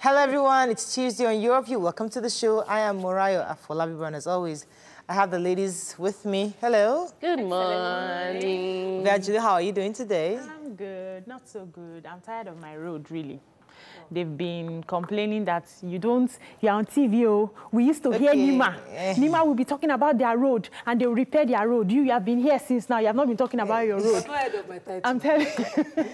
Hello, everyone. It's Tuesday on Europe. Welcome to the show. I am Morayo Afolabi, and as always, I have the ladies with me. Hello. Good morning. Virgil, how are you doing today? I'm good. Not so good. I'm tired of my road, really. They've been complaining that you're on TV. Oh. We used to hear Nima. Nima will be talking about their road and they will repair their road. You have been here since now. You have not been talking about your road. I'm tired of my title. I'm telling you.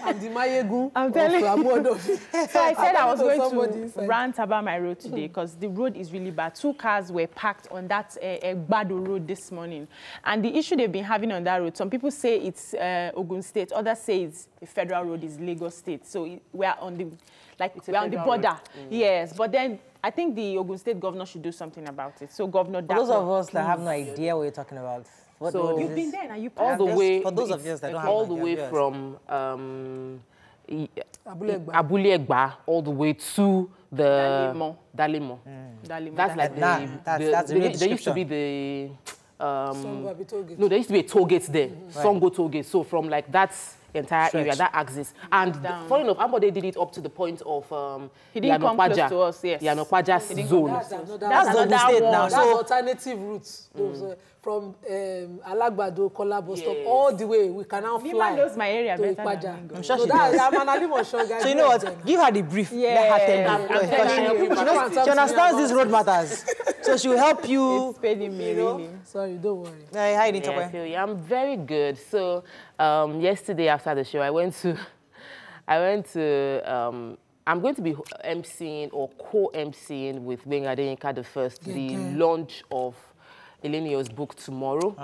I'm the Mayegu. I'm telling you. So I said I was going to rant about my road today because the road is really bad. 2 cars were parked on that Bado road this morning. And the issue they've been having on that road, some people say it's Ogun State. Others say it's a federal road, is Lagos State. So we are on the... we're on the border, yes. But then I think the Ogun State governor should do something about it. So Governor For those of us that have no idea what you're talking about, what road is you've been there and you all the way, for those of you that don't have all the way from Abule Egba all the way to the Dalimo. That's like there used to be the no, there used to be a toll gate there, Songo toll gate. So from like that entire area, that axis. And funny enough, Ambode did it up to the point of he didn't come close to us, yes. Yanopaja's zone. That's another state now. That's alternative routes. From Alagbado, Kolabo stop, all the way. We can now fly. Nima knows my area to better than I'm sure she does. So you know what? Give her the brief. Let her tell you. She understands these road matters. So she will help you. It's paining me, really. Sorry, don't worry. How you doing, I feel you. I'm very good. So yesterday after the show, I'm going to be emceeing or co-emceeing with Gbenga Adeyinka the first, the launch of Elenio's book tomorrow.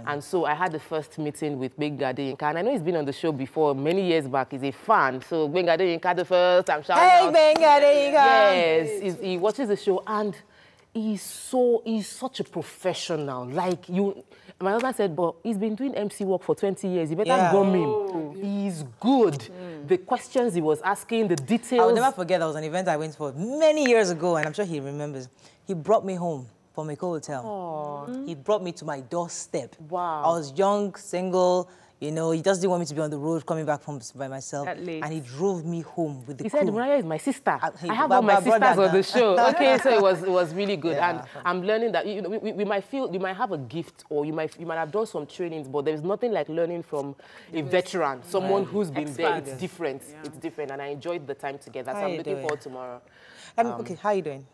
And so I had the first meeting with Gbenga Adeyinka, and I know he's been on the show before many years back. He's a fan. So Gbenga Adeyinka the first, I'm shouting out. Hey, Gbenga Adeyinka! Yes, he watches the show, and he's such a professional. Like my husband said, but he's been doing MC work for 20 years. You better gum him. He's good. The questions he was asking, the details. I'll never forget, there was an event I went for many years ago, and I'm sure he remembers. He brought me home from a hotel. He brought me to my doorstep. Wow. I was young, single, you know, he just didn't want me to be on the road coming back from by myself. And he drove me home with the crew. He said, Mariah is my sister. I have all my sisters on the show. Okay, so it was really good. And I'm learning that, you know, we might have a gift, or you might have done some trainings, but there's nothing like learning from a veteran, someone who's been there. It's different. It's different. And I enjoyed the time together. So I'm looking forward tomorrow. Okay, how are you doing?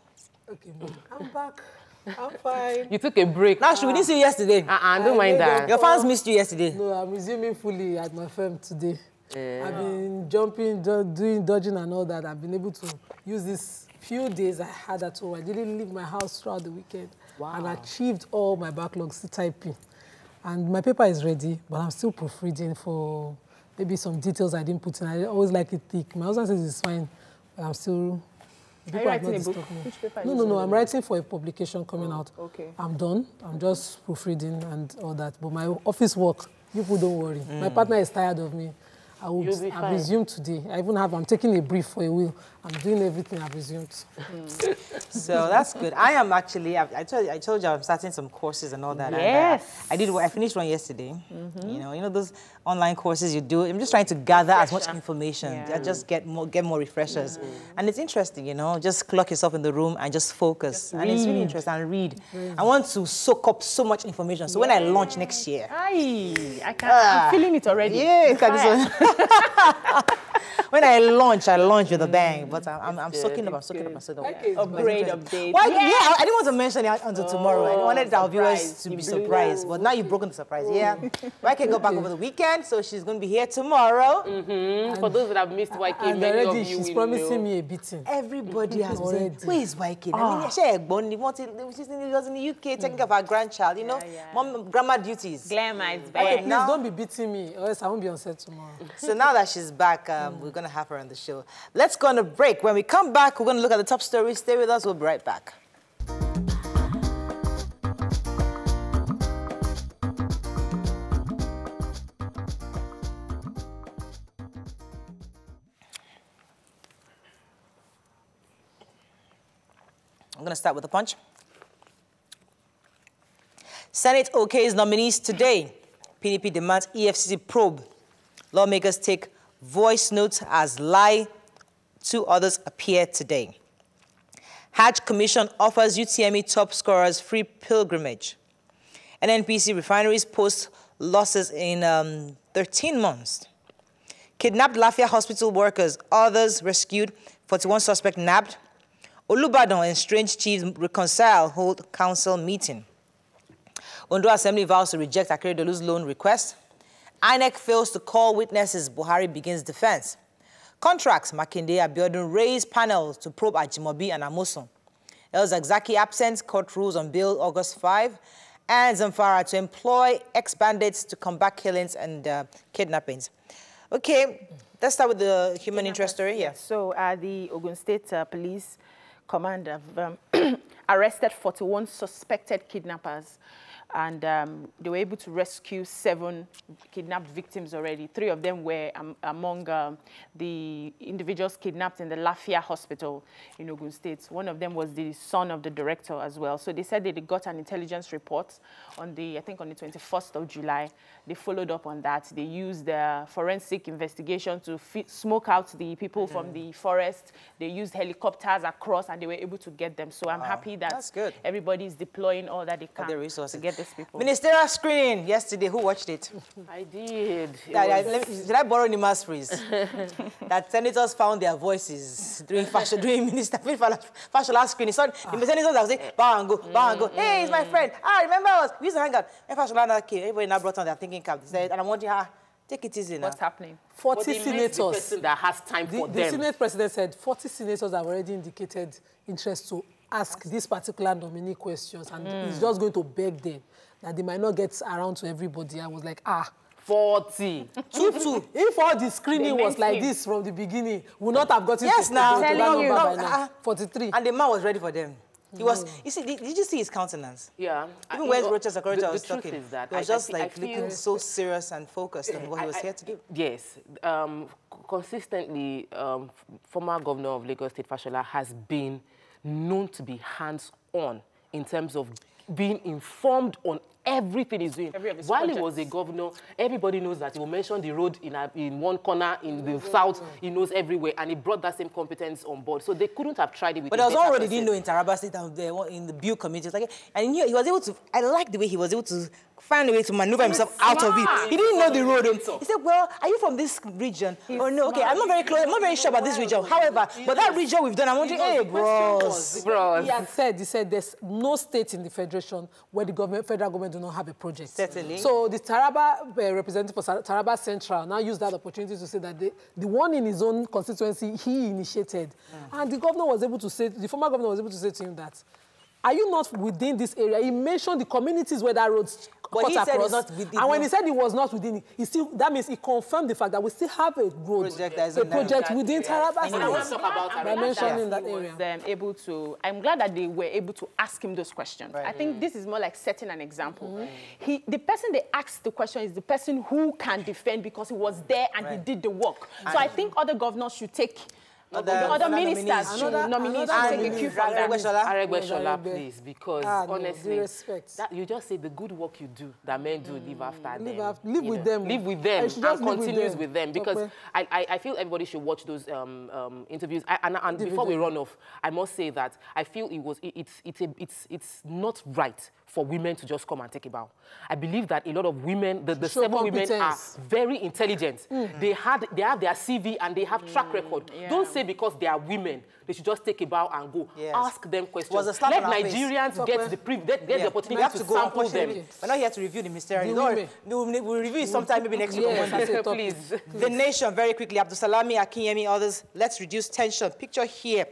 Okay, I'm back. I'm fine. You took a break. Now, we didn't see you yesterday. Don't mind that. Your fans missed you yesterday. No, I'm resuming fully at my firm today. I've been jumping, doing dodging and all that. I've been able to use these few days I had at home. I didn't leave my house throughout the weekend. And achieved all my backlogs, typing. And my paper is ready, but I'm still proofreading for maybe some details I didn't put in. I always like it thick. My husband says it's fine, but I'm still... Are you writing a book? Which paper? No. I'm writing for a publication coming out. Okay. I'm done. I'm just proofreading and all that. But my office work, people don't worry. My partner is tired of me. I've resumed today. I'm taking a brief for a will. I'm doing everything I've resumed. So that's good. I am actually, I told you I'm starting some courses and all that. Yes. And, I finished one yesterday. You know those online courses you do. I'm just trying to gather as much information. Just get more refreshers. And it's interesting, you know, just clock yourself in the room and just focus. And it's really interesting. And read. I want to soak up so much information. So when I launch next year. I'm feeling it already. Yeah, when I launch with a bang. But I'm soaking up. Upgrade, update. Why? I didn't want to mention it until tomorrow. I wanted our viewers to be surprised. But now you've broken the surprise. I can go back over the weekend, so she's going to be here tomorrow. For those that have missed YK, and many already of you she's promising me a beating. Everybody has been saying, where is YK? I mean, she's in the UK taking care of her grandchild, you know, grandma duties. Glamour is back. Okay, please don't be beating me, or else I won't be on set tomorrow. So now that she's back, we're going to have her on the show. Let's go on a break. When we come back, we're going to look at the top stories. Stay with us. We'll be right back. I'm going to start with a punch. Senate okays nominees today. PDP demands EFCC probe. Lawmakers take voice notes as lie. 2 others appear today. Hajj Commission offers UTME top scorers free pilgrimage. NNPC refineries post losses in 13 months. Kidnapped Lafia hospital workers, others rescued, 41 suspect nabbed. Olubadan and strange chiefs reconcile, hold council meeting. Ondo Assembly vows to reject Akeredolu's loan request. INEC fails to call witnesses, Buhari begins defense. Contracts, Makinde Abiodun raise panels to probe Ajimobi and Amosun. El Zakzaki absent, court rules on bail August 5. And Zamfara to employ ex-bandits to combat killings and kidnappings. Okay, let's start with the human interest story here. So the Ogun State Police Command have arrested 41 suspected kidnappers. And they were able to rescue 7 kidnapped victims already. 3 of them were among the individuals kidnapped in the Lafia hospital in Ogun State. One of them was the son of the director as well. So they said they got an intelligence report on I think on the 21st of July. They followed up on that. They used the forensic investigation to smoke out the people from the forest. They used helicopters across and they were able to get them. So I'm happy that everybody is deploying all that they can to get these people. Ministerial screening yesterday. Who watched it? I did. Did I borrow Nima's phrase? That senators found their voices during Fashola screening. So the senators that would say, bow and go. Hey, he's my friend. Remember us? We used to hang out. When Fashola came, everybody now brought on their thinking cap. They said, and I'm wondering, take it easy now. What's happening? 40 senators. That has time for them. The Senate president said 40 senators have already indicated interest to ask this particular nominee questions, and he's just going to beg them that they might not get around to everybody. I was like, 40. If all the screening was like this from the beginning, we would not have gotten to that number by now. 43. And the man was ready for them. He was, you see, did you see his countenance? Yeah. Even when Rochester Cortez was talking, is that he was just like looking so serious and focused on what he was here to do. Yes. Consistently, former governor of Lagos State, Fashola, has been known to be hands-on in terms of being informed on everything he's doing. While he was a governor, everybody knows that he will mention the road in one corner in the south. He knows everywhere, and he brought that same competence on board. So they couldn't have tried it with. But there was already didn't know in Taraba State and in the Build community. Like, and he was able to. I like the way he was able to find a way to maneuver himself out of it. He didn't know the road. He said, "Well, are you from this region?" Or no? Okay, I'm not very close. I'm not very sure about this region. However, but that region we've done. I'm wondering, hey, bros. He said there's no state in the federation where the federal government do not have a project. Certainly. So the Taraba representative for Taraba Central now used that opportunity to say that the one in his own constituency he initiated, and the governor was able to say, the former governor was able to say to him that, are you not within this area? He mentioned the communities where that road cut across. Said it's not within, and when he said he was not within it, that means he confirmed the fact that we still have a road, a project within Taraba State. I want to talk about by mentioning that area. I'm glad that they were able to ask him those questions. Right. I think this is more like setting an example. The person they asked the question is the person who can defend because he was there and he did the work. So I think other governors should take. Other ministers should nominees take a cue from them. Aregbesola, please, because honestly, you just say the good work you do that men do live after them. Live with them. Live with them and continues with them. Because I feel everybody should watch those interviews. And before we run off, I must say that I feel it's not right for women to just come and take a bow. I believe that a lot of women, the 7 women are very intelligent. They have their CV and they have track record. Don't say because they are women, they should just take a bow and go. Ask them questions. Let Nigerians get the opportunity to sample them. We're not here to review the mystery. We'll review it sometime, maybe next week on Monday. Please. The Nation, very quickly. Abdusalami, Akinyemi, others. Let's reduce tension. Picture here.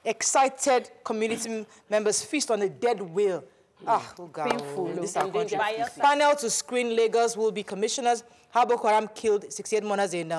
Excited community members feast on a dead whale. God. Painful. This is our country. Panel to screen Lagos will be commissioners. How Boko Haram killed 68 mourners in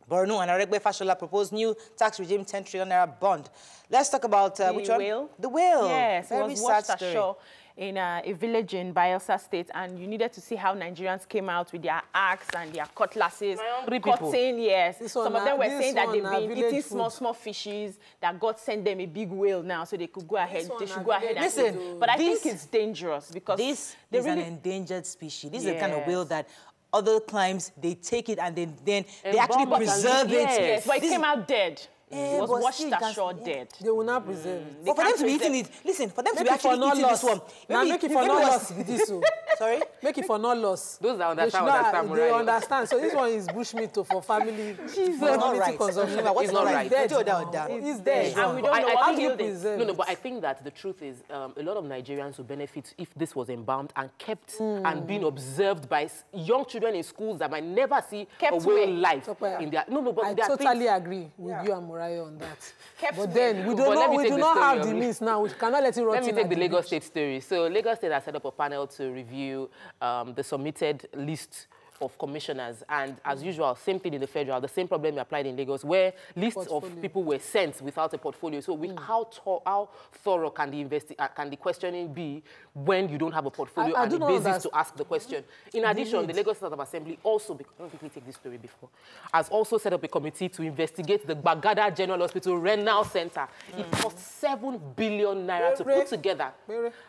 Borno, and Aregbe Fashola proposed new tax regime, 10 trillion naira bond. Let's talk about which one? Whale. The whale. Yes, very it was sad watched story. ashore in a village in Bayelsa State, and you needed to see how Nigerians came out with their axe and their cutlasses, cutting. Yes, some of them were saying that they've been eating small fishes. That God sent them a big whale now, so they could go ahead. They should go ahead and eat. But I think it's dangerous because this is an endangered species. This is the kind of whale that other climes they take it and then they actually preserve it. Yes, but it came out dead. It was washed ashore dead. They will not preserve it. But for them to be eating it, listen, for them to be actually eating this one. Now make it for not loss with this. Sorry? Make it for not loss. Those that understand, they understand. So this one is bushmeat for family. It's not right. Consumption. It's not right. It's dead. And we don't know what killed it. No, but I think that the truth is a lot of Nigerians would benefit if this was embalmed and kept and being observed by young children in schools that might never see a way of life in their... But I totally agree with you and Moriah on that. But then we do not have the means now. We cannot let it rot. Let me take the Lagos State story. So Lagos State has set up a panel to review the submitted list of commissioners, and as usual, same thing in the federal, the same problem applied in Lagos, where lists of people were sent without a portfolio. So how thorough can the questioning be when you don't have a portfolio and the basis to ask the question? In addition, the Lagos State Assembly also, I don't think we take this story before, has also set up a committee to investigate the Bagada General Hospital Renal Center. It cost 7 billion naira to put together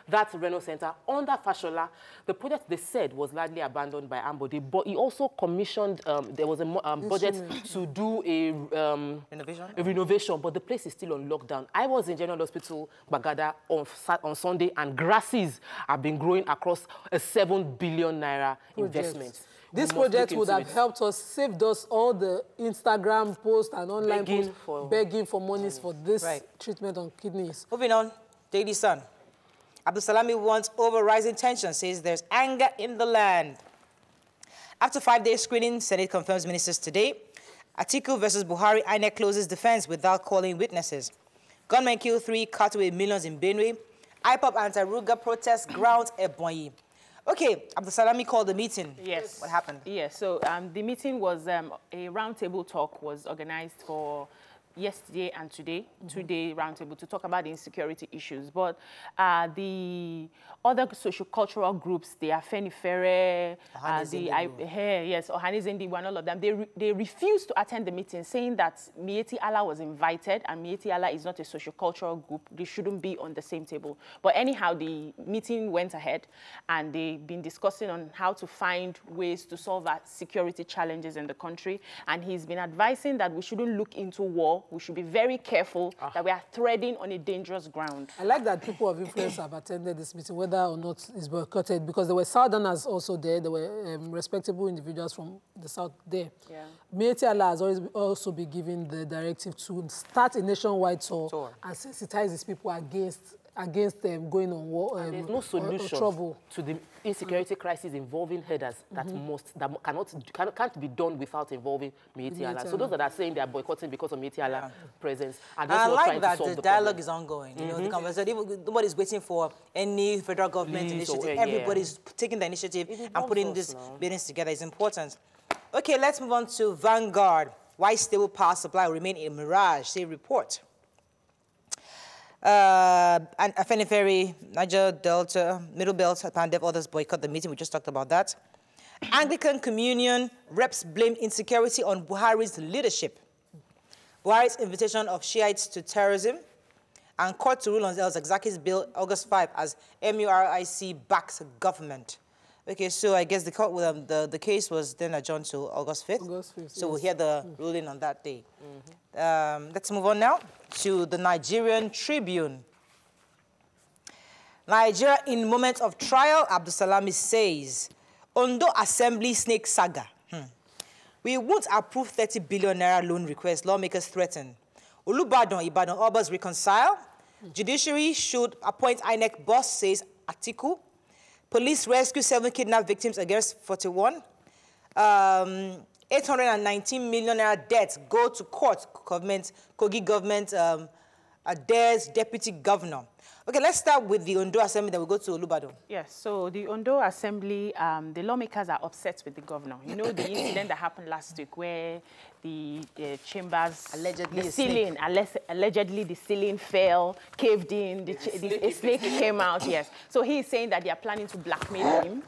that renal center under Fashola. The project, they said, was largely abandoned by Ambode, but he also commissioned, there was a budget to do a renovation, but the place is still on lockdown. I was in General Hospital Bagada on Sunday, and grasses have been growing across a 7 billion naira investment. This project would have helped us, saved us all the Instagram posts and online posts begging for monies for this treatment on kidneys. Moving on, Daily Sun. Abdulsalami wants over rising tension, says there's anger in the land. After 5-day screening, Senate confirms ministers today. Atiku versus Buhari, INEC closes defense without calling witnesses. Gunmen kill 3, cut away millions in Benue. IPOP anti-Ruga protest grounds Ebonyi. Okay, Abdulsalami called the meeting. Yes. What happened? Yes, so the meeting was a roundtable talk was organized for yesterday and today, two-day roundtable to talk about the insecurity issues. But the other socio-cultural groups, the Afenifere, Ohanizendi, and all of them, they refused to attend the meeting, saying that Mieti Allah was invited, and Mieti Allah is not a socio-cultural group. They shouldn't be on the same table. But anyhow, the meeting went ahead, and they've been discussing on how to find ways to solve our security challenges in the country. And he's been advising that we shouldn't look into war. We should be very careful that we are treading on a dangerous ground. I like that people of influence have attended this meeting, whether or not it's boycotted, because there were Southerners also there. There were respectable individuals from the South there. Yeah. Mieti Allah has always also been given the directive to start a nationwide tour and sensitize these people against them going on war. There's no solution to the insecurity crisis involving headers that can't be done without involving Mieti Allah. So those that are saying they are boycotting because of Mieti Allah presence are just not trying to solve the dialogue is ongoing. You know, the conversation. Nobody's waiting for any federal government initiative. Everybody's taking the initiative and putting these buildings together. Is important. Okay, let's move on to Vanguard. Why stable power supply will remain a mirage? Say report. And Afenifere, Niger Delta, Middle Belt, Pandef, others boycott the meeting. We just talked about that. Anglican Communion reps blame insecurity on Buhari's leadership. Buhari's invitation of Shiites to terrorism, and court to rule on El Zakzaki's bill August 5 as MURIC backs government. Okay, so I guess the case was then adjourned to August 5th. August 5th, so we'll hear the ruling on that day. Let's move on now to the Nigerian Tribune. Nigeria in moment of trial, Abdulsalami says, Ondo Assembly snake saga. We won't approve 30 billion naira loan request, lawmakers threaten. Olubadan, Ibadan, Obas reconcile. Judiciary should appoint INEC boss, says Atiku. Police rescue 7 kidnapped victims against 41. 819 million naira debt go to court. Kogi government dares deputy governor. Okay, let's start with the Ondo Assembly, then we'll go to Olubadan. Yes, so the Ondo Assembly, the lawmakers are upset with the governor. You know the incident that happened last week where the chambers, allegedly the ceiling fell, caved in, a snake came out, yes. So he's saying that they are planning to blackmail him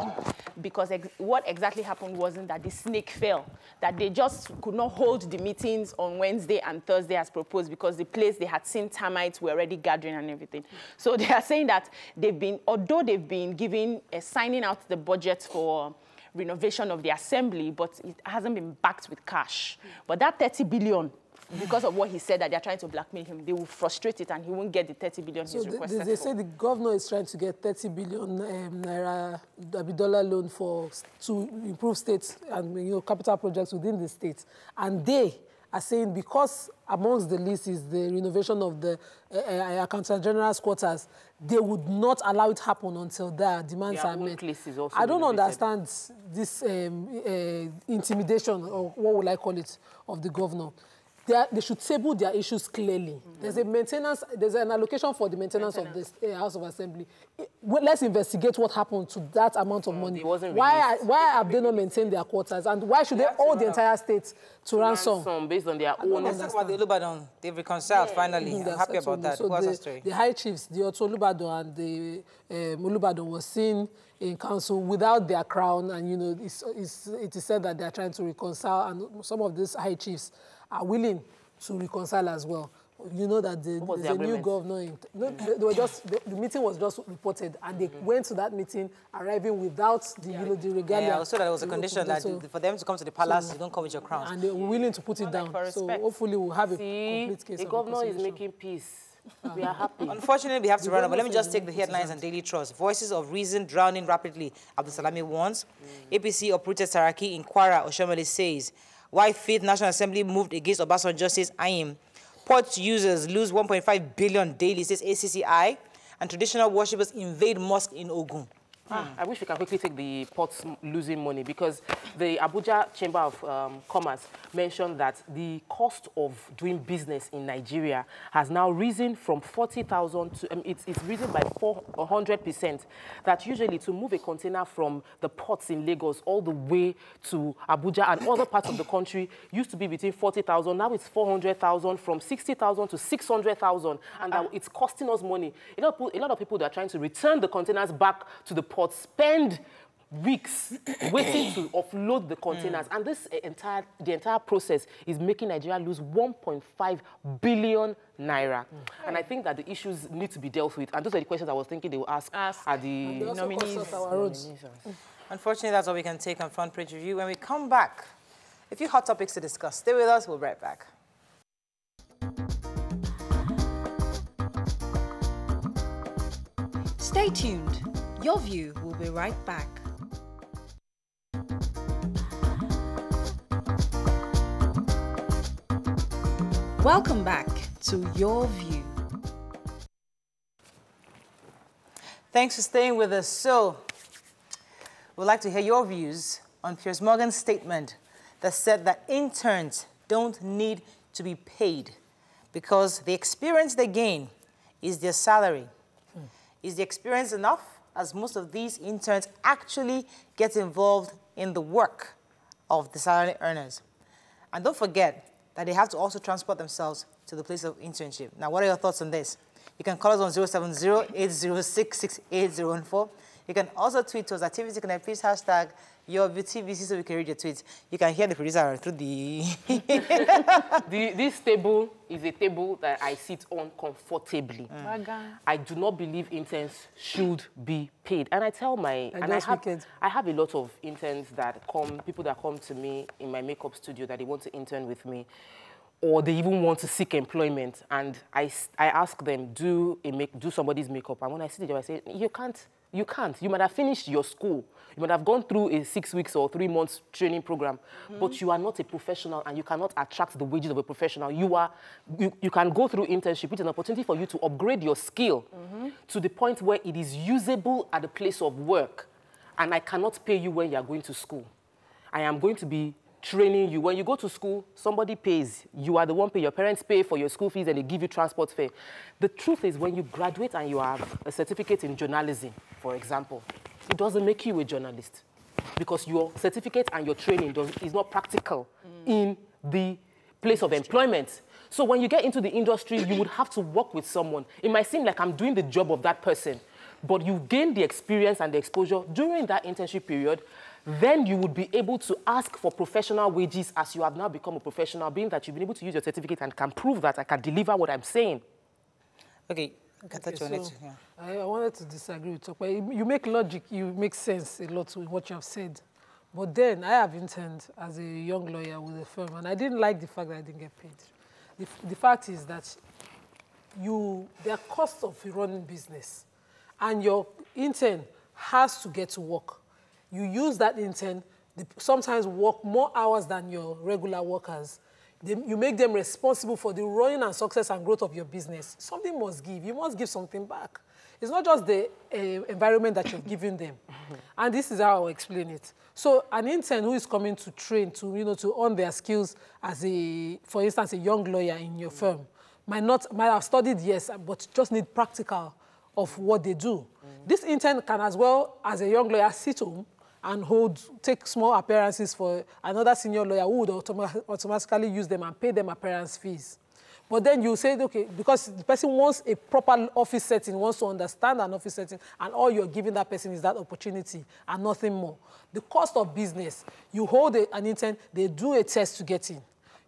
because what exactly happened wasn't that the snake fell, that they just could not hold the meetings on Wednesday and Thursday as proposed because the place they had seen termites were already gathering and everything. So they are saying that although they've been signing out the budget for renovation of the assembly, but it hasn't been backed with cash. But that 30 billion, because of what he said that they're trying to blackmail him, they will frustrate it and he won't get the 30 billion he's requested. They say the governor is trying to get 30 billion naira dollar loan to improve states and capital projects within the states. And they are saying because amongst the list is the renovation of the Accountant General's quarters, they would not allow it happen until their demands are met. I don't understand this intimidation, or what would I call it, of the governor. They should table their issues clearly. There's an allocation for the maintenance of the House of Assembly. Let's investigate what happened to that amount of money. Why have they not maintained their quarters? And why should they hold the entire state to ransom? Based on their own. Let's talk about the Olubadan. They've reconciled finally. I'm happy about that. So the high chiefs, the Otto Olubadan and the Olubadan, was seen in council without their crown, and it is said that they are trying to reconcile, and some of these high chiefs are willing to reconcile as well. You know that there's a new governor. The meeting was just reported, and they went to that meeting arriving without the regalia. Yeah, so that was a condition that for them to come to the palace, you don't come with your crown. And they were willing to put it down. So hopefully we'll have a complete case. The governor is making peace. We are happy. Unfortunately, we have to run out, but let me just take the headlines and Daily Trust. Voices of reason drowning rapidly, Abdul Salami warns. APC uprooted Saraki in Kwara, Oshomole says. Why 5th National Assembly moved against Obasanjo Justice Ayim. Port users lose 1.5 billion daily, says ACCI. And traditional worshippers invade mosque in Ogun. I wish we can quickly take the ports losing money, because the Abuja Chamber of Commerce mentioned that the cost of doing business in Nigeria has now risen from 40,000 to, it's risen by 400%. That usually to move a container from the ports in Lagos all the way to Abuja and other parts of the country used to be between 40,000. Now it's 400,000, from 60,000 to 600,000. And it's costing us money. A lot of people that are trying to return the containers back to the port spend weeks waiting to offload the containers, and the entire process is making Nigeria lose 1.5 billion naira. And I think that the issues need to be dealt with, and those are the questions I was thinking they will ask at the nominees. Unfortunately, that's all we can take on Front Page Review. When we come back, a few hot topics to discuss. Stay with us. We'll be right back. Stay tuned. Your View will be right back. Welcome back to Your View. Thanks for staying with us. So, we'd like to hear your views on Piers Morgan's statement that said that interns don't need to be paid because the experience they gain is their salary. Is the experience enough, as most of these interns actually get involved in the work of the salary earners? And don't forget that they have to also transport themselves to the place of internship. Now, what are your thoughts on this? You can call us on 070-806-6814. You can also tweet to us at TVC Connect, please hashtag YourViewTVC so we can read your tweets. You can hear the producer through the... This table is a table that I sit on comfortably. I do not believe interns should be paid. And I tell my... I have a lot of interns that people that come to me in my makeup studio that they want to intern with me, or they even want to seek employment. And I ask them, do somebody's makeup. And when I see the job, I say, you can't. You might have finished your school. You might have gone through a 6 weeks or 3 months training program, but you are not a professional and you cannot attract the wages of a professional. You can go through internship, which is an opportunity for you to upgrade your skill to the point where it is usable at the place of work. And I cannot pay you when you are going to school. I am going to be training you. When you go to school, somebody pays. You are the one paying. Your parents pay for your school fees and they give you transport fare. The truth is, when you graduate and you have a certificate in journalism, for example, it doesn't make you a journalist because your certificate and your training is not practical in the place of employment. So when you get into the industry, you would have to work with someone. It might seem like I'm doing the job of that person, but you gain the experience and the exposure during that internship period. Then you would be able to ask for professional wages as you have now become a professional, being that you've been able to use your certificate and can prove that I can deliver what I'm saying. Okay, I wanted to disagree with you, but you make logic, you make sense a lot with what you have said. But then I have interned as a young lawyer with a firm, and I didn't like the fact that I didn't get paid. The fact is that there are costs of running business, and your intern has to get to work. You use that intern, they sometimes work more hours than your regular workers. You make them responsible for the running and success and growth of your business. Something must give. You must give something back. It's not just the environment that you're giving them. And this is how I'll explain it. So an intern who is coming to train, to earn their skills as for instance, a young lawyer in your firm, might have studied, yes, but just need practical of what they do. This intern can, as well as a young lawyer, sit home and take small appearances for another senior lawyer who would automatically use them and pay them appearance fees. But then you say, okay, because the person wants a proper office setting, wants to understand an office setting, and all you're giving that person is that opportunity and nothing more. The cost of business, you hold an intern, they do a test to get in.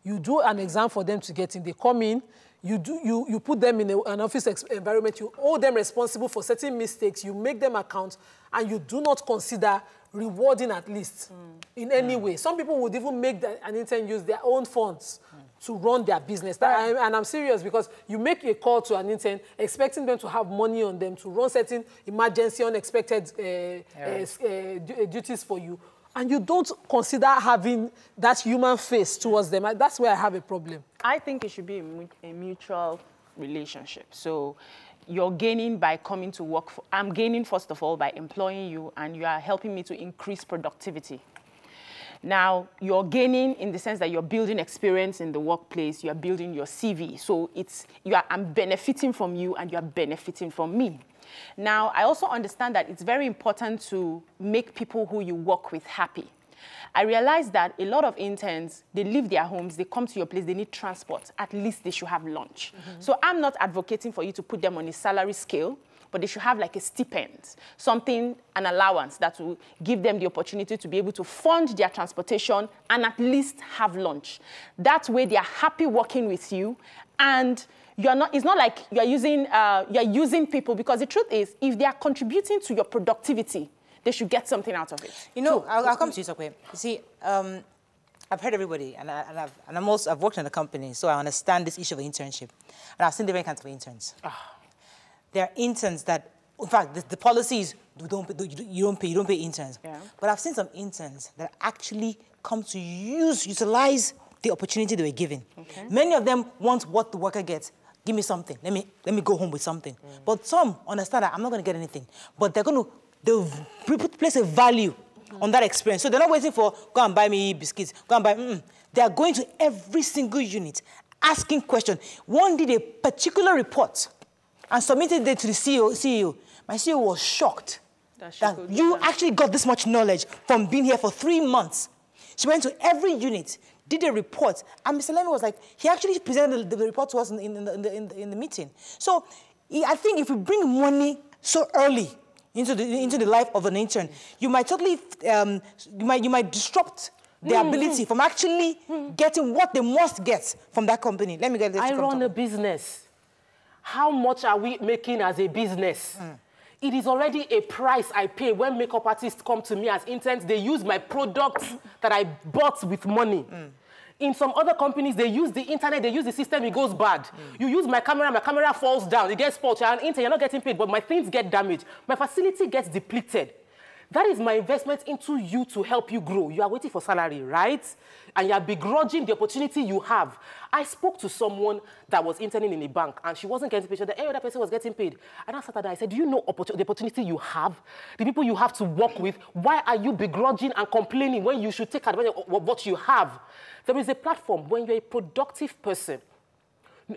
You do an exam for them to get in. They come in, you put them in an office environment, you hold them responsible for certain mistakes, you make them account, and you do not consider rewarding at least in any way. Some people would even make an intern use their own funds to run their business. And I'm serious, because you make a call to an intern expecting them to have money on them to run certain emergency, unexpected duties for you, and you don't consider having that human face towards them. That's where I have a problem. I think it should be a mutual relationship. So you're gaining by coming to work. I'm gaining, first of all, by employing you, and you are helping me to increase productivity. Now, you're gaining in the sense that you're building experience in the workplace, you're building your CV. So I'm benefiting from you, and you're benefiting from me. Now, I also understand that it's very important to make people who you work with happy. I realize that a lot of interns, they leave their homes, they come to your place, they need transport. At least they should have lunch. So I'm not advocating for you to put them on a salary scale, but they should have like a stipend, an allowance that will give them the opportunity to be able to fund their transportation and at least have lunch. That way they are happy working with you, and it's not like you're using people, because the truth is, if they are contributing to your productivity, they should get something out of it. You know, I'll come to you, Sokwe. You see, I've heard everybody, and I've worked in a company, so I understand this issue of internship. And I've seen different kinds of interns. There are interns that, in fact, the policy is you don't pay interns. Yeah. But I've seen some interns that actually come to utilize the opportunity they were given. Okay. Many of them want what the worker gets. Give me something. Let me go home with something. But some understand that I'm not going to get anything. But they'll place a value on that experience. So they're not waiting for, go and buy me biscuits, go and buy, They are going to every single unit, asking questions. One did a particular report and submitted it to the CEO. My CEO was shocked that you actually got this much knowledge from being here for 3 months. She went to every unit, did a report, and Mr. Lemmy was like, he actually presented the report to us in the meeting. So I think if we bring money so early into the life of an intern, you might totally, you might disrupt their ability from actually getting what they must get from that company. Let me get this. I run a business. How much are we making as a business? It is already a price I pay when makeup artists come to me as interns. They use my products that I bought with money. In some other companies, they use the internet, they use the system, it goes bad. You use my camera falls down, it gets spoiled. You're an intern, you're not getting paid, but my things get damaged. My facility gets depleted. That is my investment into you to help you grow. You are waiting for salary, right? And you are begrudging the opportunity you have. I spoke to someone that was interning in a bank, and she wasn't getting paid. The other person was getting paid. And after that, I said, do you know the opportunity you have? The people you have to work with? Why are you begrudging and complaining when you should take advantage of what you have? There is a platform when you're a productive person,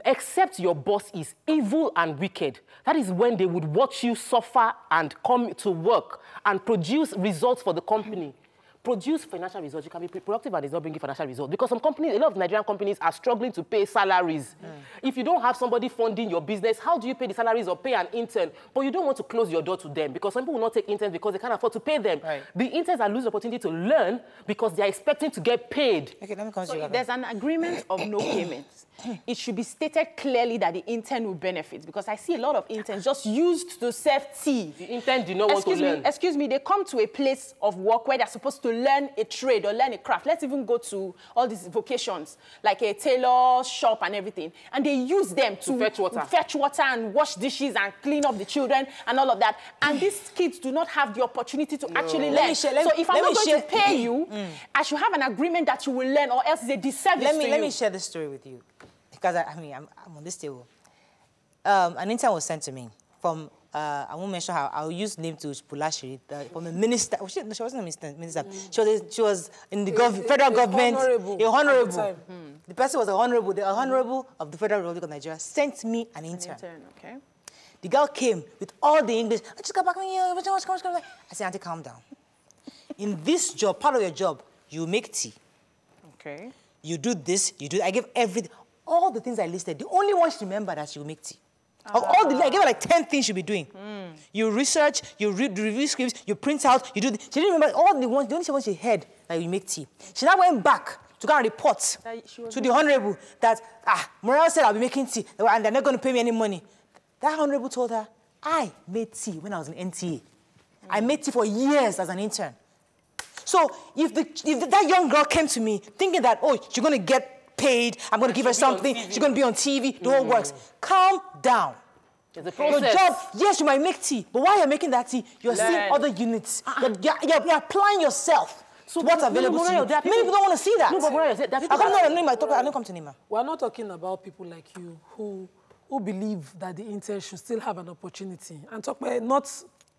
except your boss is evil and wicked. That is when they would watch you suffer and come to work and produce results for the company. Produce financial results. You can be productive and it's not bringing financial results. Because some companies, a lot of Nigerian companies are struggling to pay salaries. If you don't have somebody funding your business, how do you pay the salaries or pay an intern? But you don't want to close your door to them, because some people will not take interns because they can't afford to pay them. Right. The interns are losing the opportunity to learn because they're expecting to get paid. Okay, let me come to you. There's an agreement of no payments. it should be stated clearly that the intern will benefit, because I see a lot of interns just used to serve tea. The intern do not want to learn. Excuse me, they come to a place of work where they're supposed to learn a trade or learn a craft. Let's even go to all these vocations, like a tailor shop and everything, and they use them to fetch water and wash dishes and clean up the children and all of that. And these kids do not have the opportunity to actually learn. So if I'm not going to pay you, I should have an agreement that you will learn, or else it's a disservice to you. Let me share this story with you, because I'm on this table. An intern was sent to me from, I won't mention how, I'll use name to Pulashiri, from a minister. She wasn't a minister. She was in the federal government. Honorable. The person was the honorable of the Federal Republic of Nigeria, sent me an intern. Okay. The girl came with all the English. I just got back here. I said, Auntie, calm down. In this job, part of your job, you make tea. Okay. You do this, you do. I gave everything, all the things I listed. The only one she remembered that she will make tea. Of all the, I gave her like 10 things she'll be doing. You research, you review scripts, you print out, you do. She didn't remember all the ones. The only one she heard that you make tea. She now went back to go and report to the honorable that Morel said I'll be making tea and they're not going to pay me any money. That honorable told her, I made tea when I was in NTA. I made tea for years as an intern. So if that young girl came to me thinking that, oh, she's going to get paid, I'm going to give her something, she's going to be on TV, the whole works. Calm down. It's a process. Your job, yes, you might make tea, but while you're making that tea, you're seeing other units. You're applying yourself to what's available to you. Many people don't want to see that. No, but I don't come to Nima. We're not talking about people like you who believe that the intern should still have an opportunity. And talk about not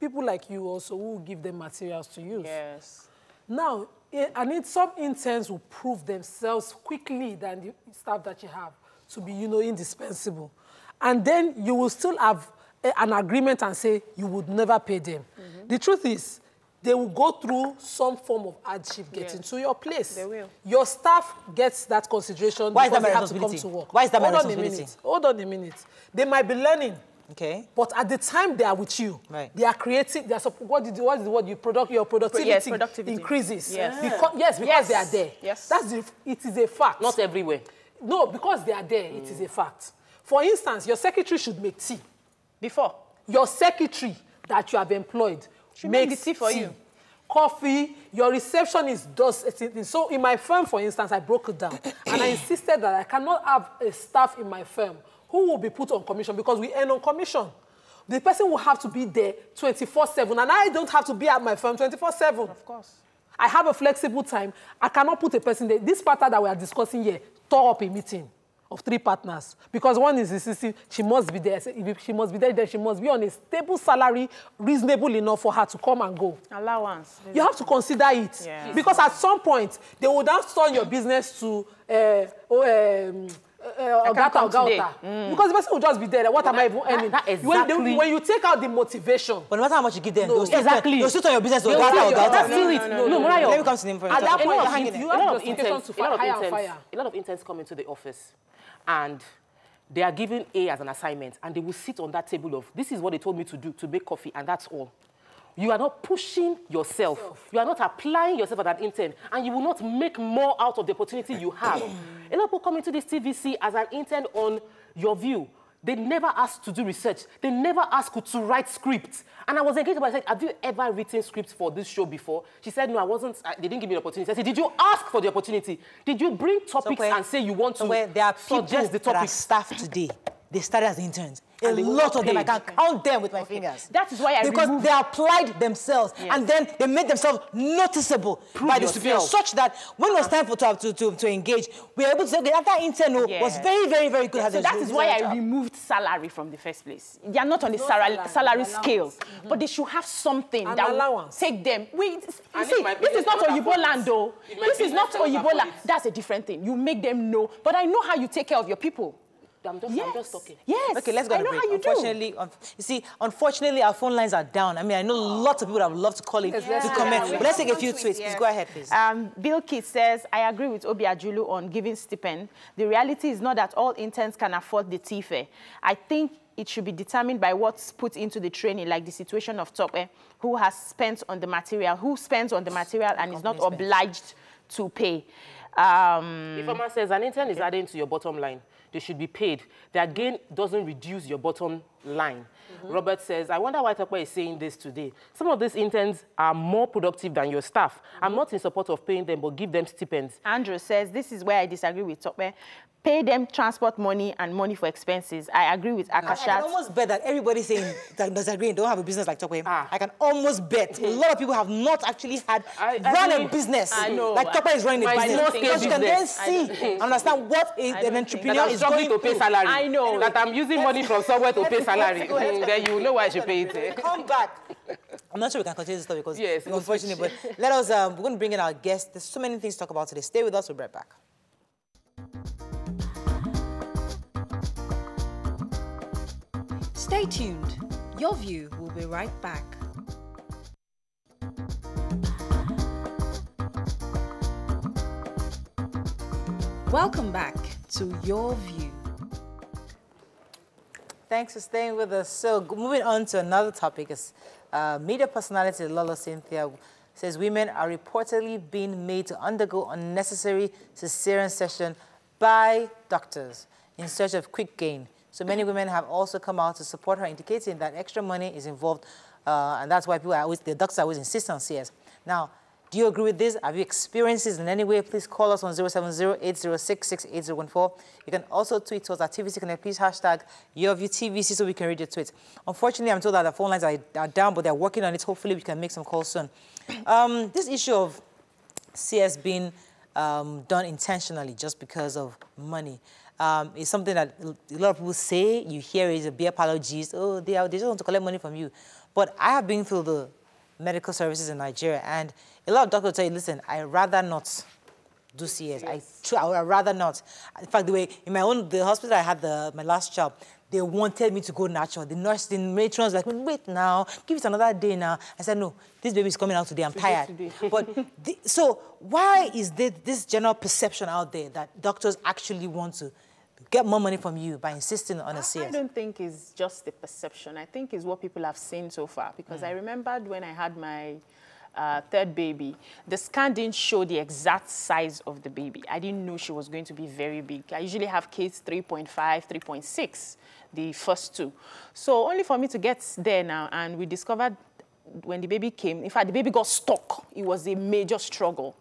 people like you also who give them materials to use. Yes. Now, some interns will prove themselves quickly than the staff that you have to be, indispensable. And then you will still have an agreement and say you would never pay them. The truth is, they will go through some form of hardship getting to your place. They will. Your staff gets that consideration. Why is that my have to come responsibility? to work. Why is that my responsibility? Hold on a minute. They might be learning. Okay. But at the time they are with you, they are creating, what is the word your productivity increases. Yes. Because they are there. Yes. It is a fact. Not everywhere. No, because they are there, it is a fact. For instance, your secretary should make tea. Before? Your secretary that you have employed should make the tea for you. Coffee, your receptionist does everything. So in my firm, for instance, I broke it down. And I insisted that I cannot have a staff in my firm who will be put on commission because we earn on commission. The person will have to be there 24/7, and I don't have to be at my firm 24/7. Of course. I have a flexible time. I cannot put a person there. This partner that we are discussing here tore up a meeting of 3 partners because one is insisting she must be there. If she must be there, then she must be on a stable salary, reasonable enough for her to come and go. Allowance. You have to consider it. Yeah. Because at some point, they will now turn your business to Gauta. Because the person will just be there. What am I even earning? Exactly. When you take out the motivation. But no matter how much you give them, No, they'll still turn your business to Gauta. That's still it. No, Let me come to them for At that point, a lot of interns come into the office and they are given A as an assignment and they will sit on that table of, this is what they told me to do, to make coffee, and that's all. You are not pushing yourself. You are not applying yourself as an intern, and you will not make more out of the opportunity you have. A lot of people come into this TVC as an intern on Your View. They never ask to do research. They never ask to write scripts. And I was engaged, but I said, have you ever written scripts for this show before? She said, no, I wasn't. They didn't give me the opportunity. I said, did you ask for the opportunity? Did you bring topics and say you want to there are people suggest the that are topics? staff today. They started as interns. A lot of them, I can count them with my fingers. That is why I Because they applied themselves and then they made themselves noticeable by the superior, such that when it was time to engage, we were able to say, okay, that intern was very, very, very good. So that is why I removed salary from the first place. They are not on the salary scale, but they should have something that will take them. This is not Oyibo land, though. This is not Oyibo land. That's a different thing. You make them know, but I know how you take care of your people. I'm just talking. Yes. Okay, let's go to the break. Unfortunately, our phone lines are down. I mean, I know lots of people that would love to call in to comment. But let's take a few tweets. Please go ahead, please. Bill Kidd says, I agree with Obi Ajulu on giving stipend. The reality is not that all interns can afford the tea fare. I think it should be determined by what's put into the training, like the situation of Tope, who has spent on the material, and is not obliged to pay. If a man says an intern is adding to your bottom line, they should be paid. Their gain doesn't reduce your bottom line. Robert says, I wonder why Tokwe is saying this today. Some of these interns are more productive than your staff. I'm not in support of paying them, but give them stipends. Andrew says, this is where I disagree with Tokwe. Pay them transport money and money for expenses. I agree with Akashat. I can almost bet that everybody saying that disagreeing don't have a business like Tokwe. I can almost bet a lot of people have not actually run a business. I know. Like Tokwe is running a business. Because you can then see, understand what an entrepreneur is going to pay salary. I know. That I'm using money from somewhere to pay salary. Then you know why I should pay it. Come back. I'm not sure we can continue this story because it's unfortunate, but let us, we're going to bring in our guest. There's so many things to talk about today. Stay with us, we'll be right back. Stay tuned. Your View will be right back. Welcome back to Your View. Thanks for staying with us. So moving on to another topic is media personality Lolo Cynthia says women are reportedly being made to undergo unnecessary cesarean section by doctors in search of quick gain. So many women have also come out to support her, indicating that extra money is involved, and that's why the doctors always insist on CS. Now, do you agree with this? Have you experienced this in any way? Please call us on 070-806-68014. You can also tweet to us at TVC Connect. Please hashtag YourViewTVC so we can read your tweets. Unfortunately, I'm told that the phone lines are down, but they're working on it. Hopefully, we can make some calls soon. This issue of CS being done intentionally just because of money is something that a lot of people say. You hear it, a beer parlor gist. Oh, they just want to collect money from you. But I have been through the medical services in Nigeria, and a lot of doctors tell you, listen, I'd rather not do CS. Yes. I'd rather not. In fact, the hospital I had my last job, they wanted me to go natural. The nurse, the matron was like, wait now, give it another day now. I said, no, this baby is coming out today, I'm tired. But so why is this general perception out there that doctors actually want to get more money from you by insisting on a CS? I don't think it's just the perception. I think it's what people have seen so far. Because I remembered when I had my third baby, the scan didn't show the exact size of the baby. I didn't know she was going to be very big. I usually have kids 3.5, 3.6, the first two. So only for me to get there now, and we discovered when the baby came, in fact, the baby got stuck. It was a major struggle.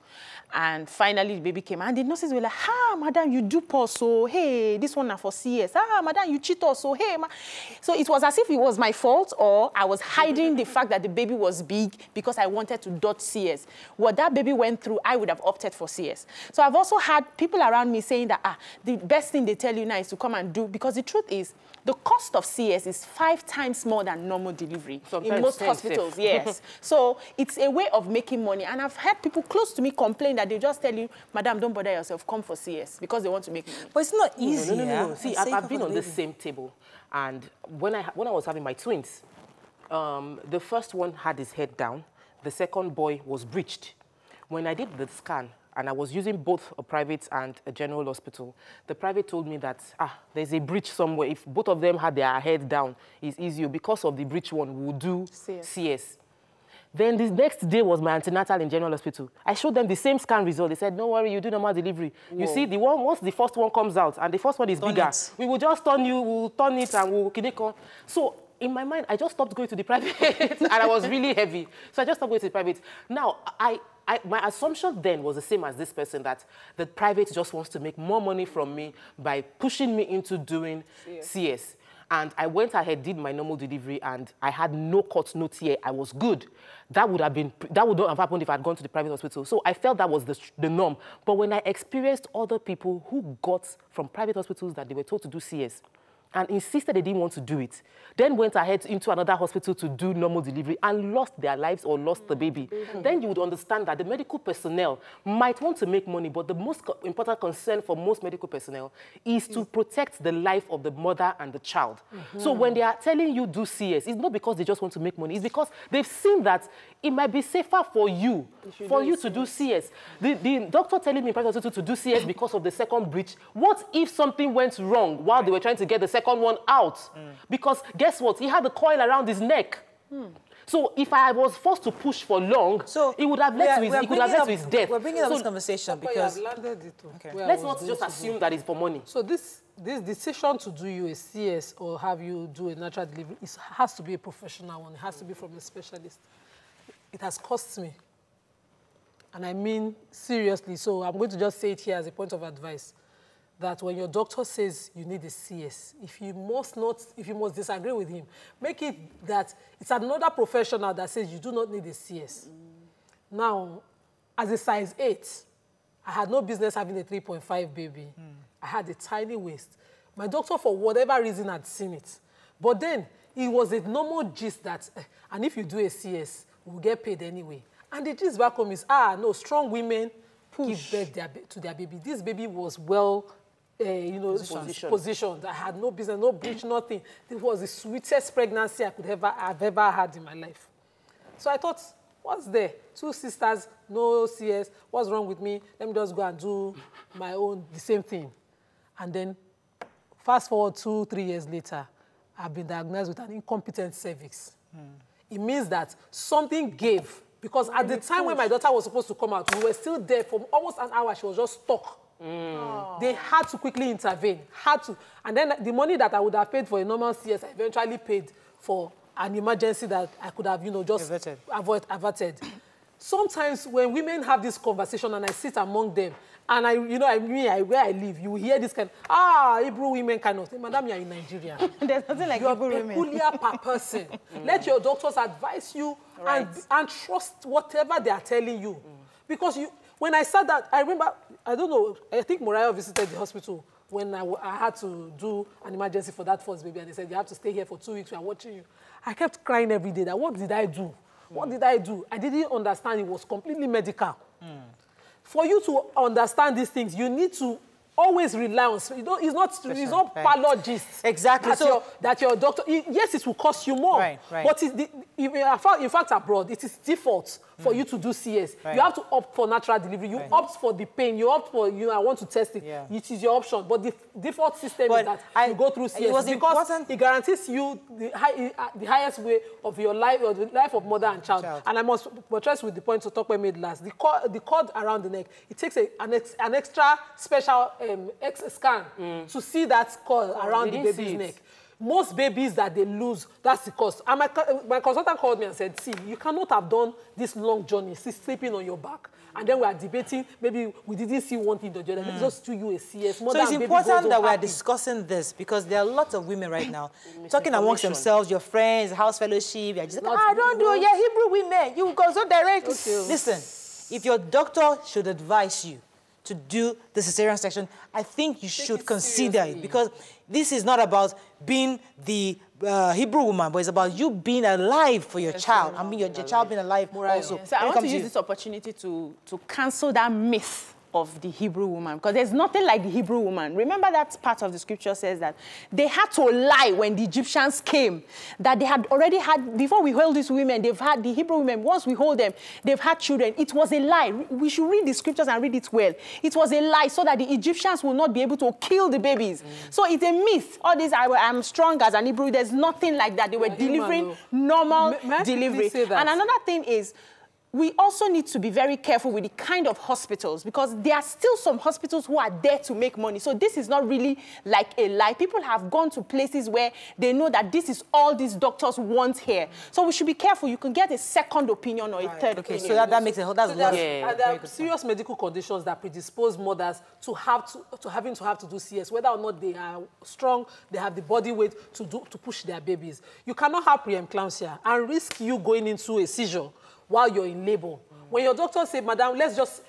And finally, the baby came, and the nurses were like, madam, you do pause, so, hey, this one now for CS. Madam, you cheat us, so, hey, So it was as if it was my fault, or I was hiding the fact that the baby was big because I wanted to dodge CS. What that baby went through, I would have opted for CS. So I've also had people around me saying that, the best thing they tell you now is to come and do, because the truth is, the cost of CS is 5 times more than normal delivery in most hospitals, yes. So it's a way of making money. And I've had people close to me complain that they just tell you, madam, don't bother yourself, come for CS, because they want to make money. But it's not easy. No. See, I've been on the same table. And when I was having my twins, the first one had his head down. The second boy was breached. When I did the scan, and I was using both a private and a general hospital, the private told me that, there's a breach somewhere. If both of them had their head down, it's easier. Because of the breach one, we'll do CS. Then the next day was my antenatal in general hospital. I showed them the same scan result. They said, don't worry, you do normal delivery. Whoa. You see, once the first one comes out, and the first one is bigger, we will just we'll turn it and we'll kineco. So in my mind, I just stopped going to the private, and I was really heavy. So I just stopped going to the private. Now, my assumption then was the same as this person, that the private just wants to make more money from me by pushing me into doing CS. And I went ahead, did my normal delivery, and I had no cut, no tear. I was good. That would not have happened if I had gone to the private hospital. So I felt that was the norm. But when I experienced other people who got from private hospitals that they were told to do CS, and insisted they didn't want to do it, then went ahead into another hospital to do normal delivery and lost their lives or lost the baby, then you would understand that the medical personnel might want to make money, but the most important concern for most medical personnel is to protect the life of the mother and the child. So when they are telling you do CS, it's not because they just want to make money, it's because they've seen that it might be safer for you to do CS. The doctor telling me in private hospital to do CS because of the second breach. What if something went wrong while they were trying to get the second one out? Because guess what? He had the coil around his neck. So if I was forced to push for long, it would have led to his death. We're bringing up this conversation because... Let's not just assume that it's for money. So this decision to do you a CS or have you do a natural delivery, it has to be a professional one. It has to be from a specialist. It has cost me. And I mean seriously. So I'm going to just say it here as a point of advice, that when your doctor says you need a CS, if you must disagree with him, make it that it's another professional that says you do not need a CS. Now, as a size 8, I had no business having a 3.5 baby. I had a tiny waist. My doctor, for whatever reason, had seen it. But then, it was a normal gist that, and if you do a CS, we'll get paid anyway. And the gist back home is, no, strong women give birth to their baby. This baby was well, positioned. I had no business, no breach, nothing. It was the sweetest pregnancy I've ever had in my life. So I thought, what's there? 2 sisters, no CS. What's wrong with me? Let me just go and do my own, the same thing. And then, fast forward 2-3 years later, I've been diagnosed with an incompetent cervix. It means that something gave. Because at the time when my daughter was supposed to come out, we were still there for almost an hour. She was just stuck. They had to quickly intervene. And then the money that I would have paid for a normal CS, I eventually paid for an emergency that I could have, just averted. Sometimes when women have this conversation and I sit among them, and where I live, you hear this kind of, Hebrew women kind of thing. Madam, you're in Nigeria. There's nothing like Hebrew women. You're a peculiar person. Let your doctors advise you and trust whatever they are telling you. Because when I said that, I remember, I don't know, I think Moriah visited the hospital when I had to do an emergency for that first baby, and they said, you have to stay here for 2 weeks, we are watching you. I kept crying every day that, what did I do? What did I do? I didn't understand. It was completely medical. For you to understand these things, you need to always rely on, it's not pathologists. Exactly. That your doctor, yes, it will cost you more. Right. But in fact, abroad, it is default for you to do CS. You have to opt for natural delivery. You opt for the pain. You opt for, I want to test it. It is your option. But the default system is that you go through CS because it guarantees you the highest way of your life, or the life of mother and child. And I must buttress with the point Tokwe made last. The cord around the neck, it takes an extra special X scan to see that cord around the baby's neck. Most babies that they lose, that's the cost. And my consultant called me and said, see, you cannot have done this long journey, sleeping on your back. And then we are debating, maybe we didn't see one thing or the other. Let's just do you a CS. So it's important that we are discussing this, because there are lots of women right now talking amongst themselves, your friends, house fellowship. You're just like, don't do it. Yeah, Hebrew women. You go so direct. Listen, if your doctor should advise you to do the cesarean section, I think you should consider it, because this is not about being the Hebrew woman, but it's about you being alive for your child. I mean, your child being alive also. So I want to use this opportunity to cancel that myth of the Hebrew woman, because there's nothing like the Hebrew woman. Remember that part of the scripture says that they had to lie when the Egyptians came, that they had already had, before we hold these women, they've had, the Hebrew women, once we hold them, they've had children. It was a lie. We should read the scriptures and read it well. It was a lie so that the Egyptians will not be able to kill the babies. So it's a myth. All this, I'm strong as an Hebrew, there's nothing like that. They were delivering normal delivery. And another thing is, we also need to be very careful with the kind of hospitals, because there are still some hospitals who are there to make money. So this is not really like a lie. People have gone to places where they know that this is all these doctors want here. So we should be careful. You can get a second opinion or a third opinion. So that makes it, that's and there are serious medical conditions that predispose mothers to having to do CS, whether or not they are strong, they have the body weight to push their babies. You cannot have preeclampsia and risk you going into a seizure while you're in labor. When your doctor say, madam, let's just